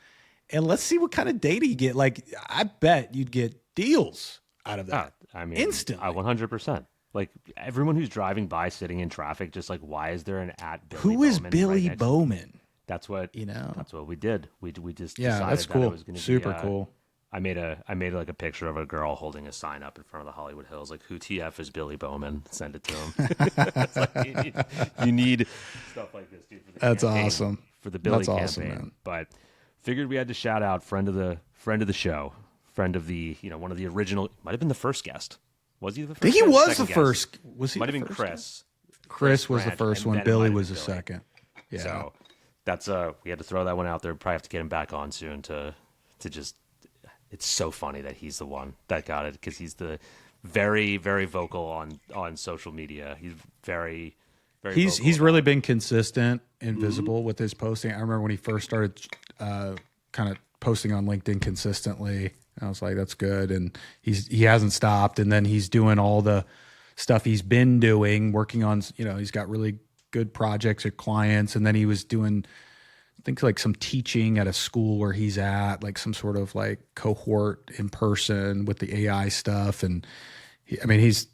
And let's see what kind of data you get. Like, I bet you'd get deals out of that. I mean, instantly. 100%. Like, everyone who's driving by, sitting in traffic, just like, why is there an Billy Who is Bowman Billy right Bowman? That's what That's what we did. We just decided that's cool. that it was going to be super cool. I made like a picture of a girl holding a sign up in front of the Hollywood Hills, like, who TF is Billy Bowman? Send it to him. It's like, you need stuff like this, dude. For the that's campaign, awesome. For the Billy that's campaign. Awesome, man. But figured we had to shout out friend of the show, friend of the one of the original. Might have been the first guest. Was he the first? I think he was the guest? first. Was he? Might have been Chris. Chris was the first one. Billy was the second. Yeah. So that's we had to throw that one out there. Probably have to get him back on soon to just. It's so funny that he's the one that got it because he's the very, very vocal on social media. He's very, very. He's really been consistent and visible with his posting. I remember when he first started kind of posting on LinkedIn consistently. I was like, that's good. And he hasn't stopped. And then he's doing all the stuff he's been doing, working on, he's got really good projects or clients. And then he was doing, I think, like some teaching at a school where he's at, like some sort of like cohort in person with the AI stuff. And he's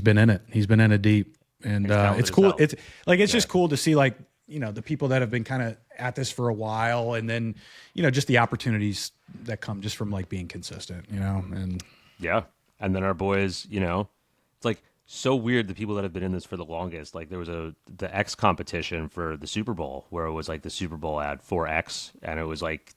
been in it. He's been in it deep. And it's cool. It's like, it's just cool to see like the people that have been kind of at this for a while, and then, just the opportunities that come just from like being consistent, and yeah. And then our boys, it's like so weird. The people that have been in this for the longest, like there was the X competition for the Super Bowl where it was like the Super Bowl ad for X, and it was like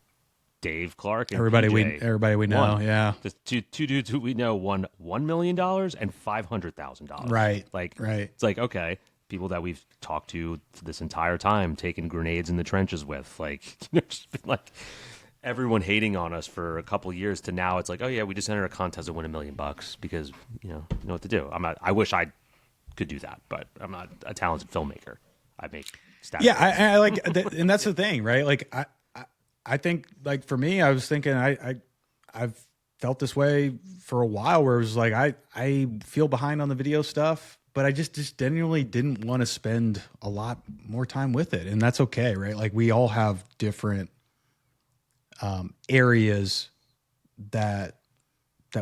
Dave Clark and everybody PJ we know. won. Yeah. The two dudes who we know won $1 million and $500,000. Right. Right. It's like, okay, people that we've talked to this entire time, taking grenades in the trenches with, like, just been like everyone hating on us for a couple of years to now it's like, oh yeah, we just enter a contest and win $1 million because you know what to do. I wish I could do that, but I'm not a talented filmmaker. I make stats. Yeah, I like, and that's the thing, right? Like I think, like, for me, I was thinking I've felt this way for a while, where it was like I feel behind on the video stuff, but I just genuinely didn't want to spend a lot more time with it, and that's okay, right? Like, we all have different areas that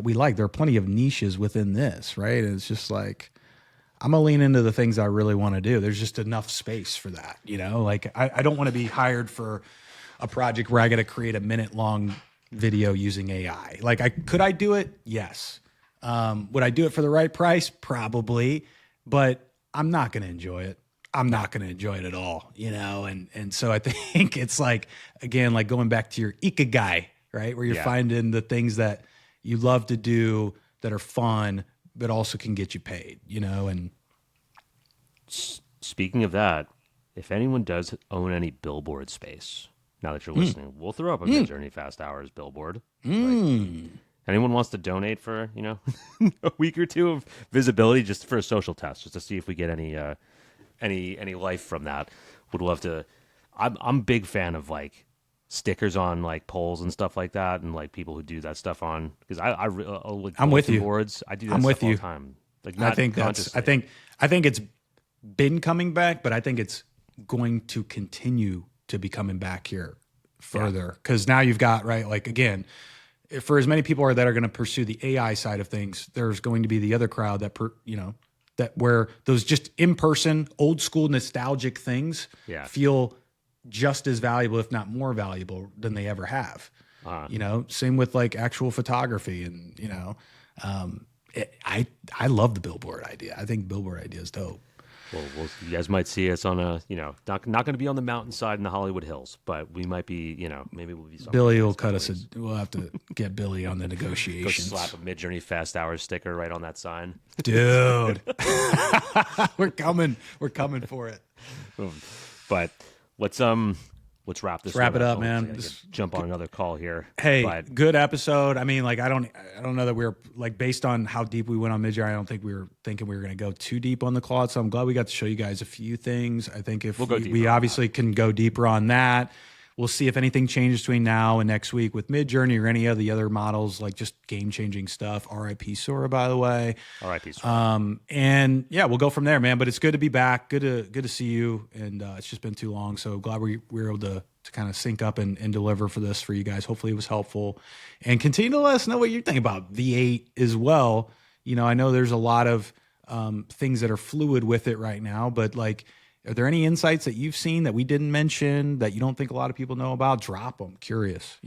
we like. There are plenty of niches within this, right? And it's just like, I'm gonna lean into the things I really want to do. There's just enough space for that, Like, I don't want to be hired for a project where I got to create a minute-long video using AI. Like, could I do it? Yes. Would I do it for the right price? Probably, but I'm not going to enjoy it. I'm not going to enjoy it at all, And so I think it's like, again, like going back to your ikigai, right? Where you're finding the things that you love to do that are fun, but also can get you paid, And speaking of that, if anyone does own any Billboard space, now that you're listening, we'll throw up a Midjourney Fast Hours billboard. Like, anyone wants to donate for, a week or two of visibility just for a social test, just to see if we get any life from that. Would love to. I'm a big fan of like stickers on like poles and stuff like that, and like people who do that stuff on, because like, I'm with you. Boards. I do that I'm stuff with all you. the time. Like, I think it's been coming back, but I think it's going to continue to be coming back here further, because now you've got, right, like, again, for as many people that are going to pursue the AI side of things, there's going to be the other crowd that that where those just in-person, old school, nostalgic things feel just as valuable, if not more valuable, than they ever have. Same with like actual photography, and I love the billboard idea. I think billboard idea is dope. Well, you guys might see us on a, not going to be on the mountainside in the Hollywood Hills, but we might be, maybe we'll be. Billy will cut us. We'll have to get Billy on the negotiations. Go slap a Midjourney Fast Hours sticker right on that sign, dude. We're coming for it. But let's wrap this. Wrap it up, man. Just jump on another call here. Hey, good episode. I mean, like, I don't know that we were, like, based on how deep we went on Midjourney, I don't think we were thinking we were going to go too deep on the Claude. So I'm glad we got to show you guys a few things. I think if we obviously can go deeper on that. We'll see if anything changes between now and next week with Midjourney or any of the other models, like just game-changing stuff. R.I.P. Sora, by the way. R.I.P. Sora. And yeah, we'll go from there, man. But it's good to be back. Good to see you. And it's just been too long. So glad we were able to kind of sync up and deliver for this for you guys. Hopefully it was helpful. And continue to let us know what you think about V8 as well. I know there's a lot of things that are fluid with it right now, but like, are there any insights that you've seen that we didn't mention that you don't think a lot of people know about? Drop them. Curious,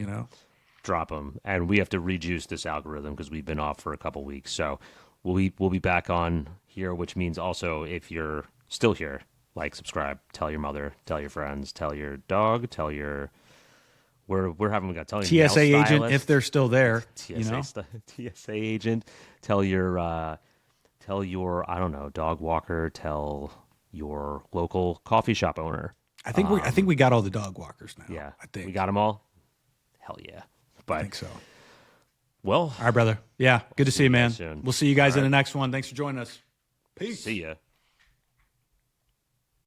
Drop them. And we have to rejuice this algorithm because we've been off for a couple weeks. So we'll be back on here, which means also, if you're still here, like, subscribe, tell your mother, tell your friends, tell your dog, tell your tell your TSA agent if they're still there. TSA agent, tell your I don't know, dog walker, tell your local coffee shop owner. I think we got all the dog walkers now. Yeah, I think we got them all. Hell yeah! But I think so. Well, all right, brother. Yeah, good to see you, man. Soon. We'll see you guys in the next one. Thanks for joining us. Peace. See ya.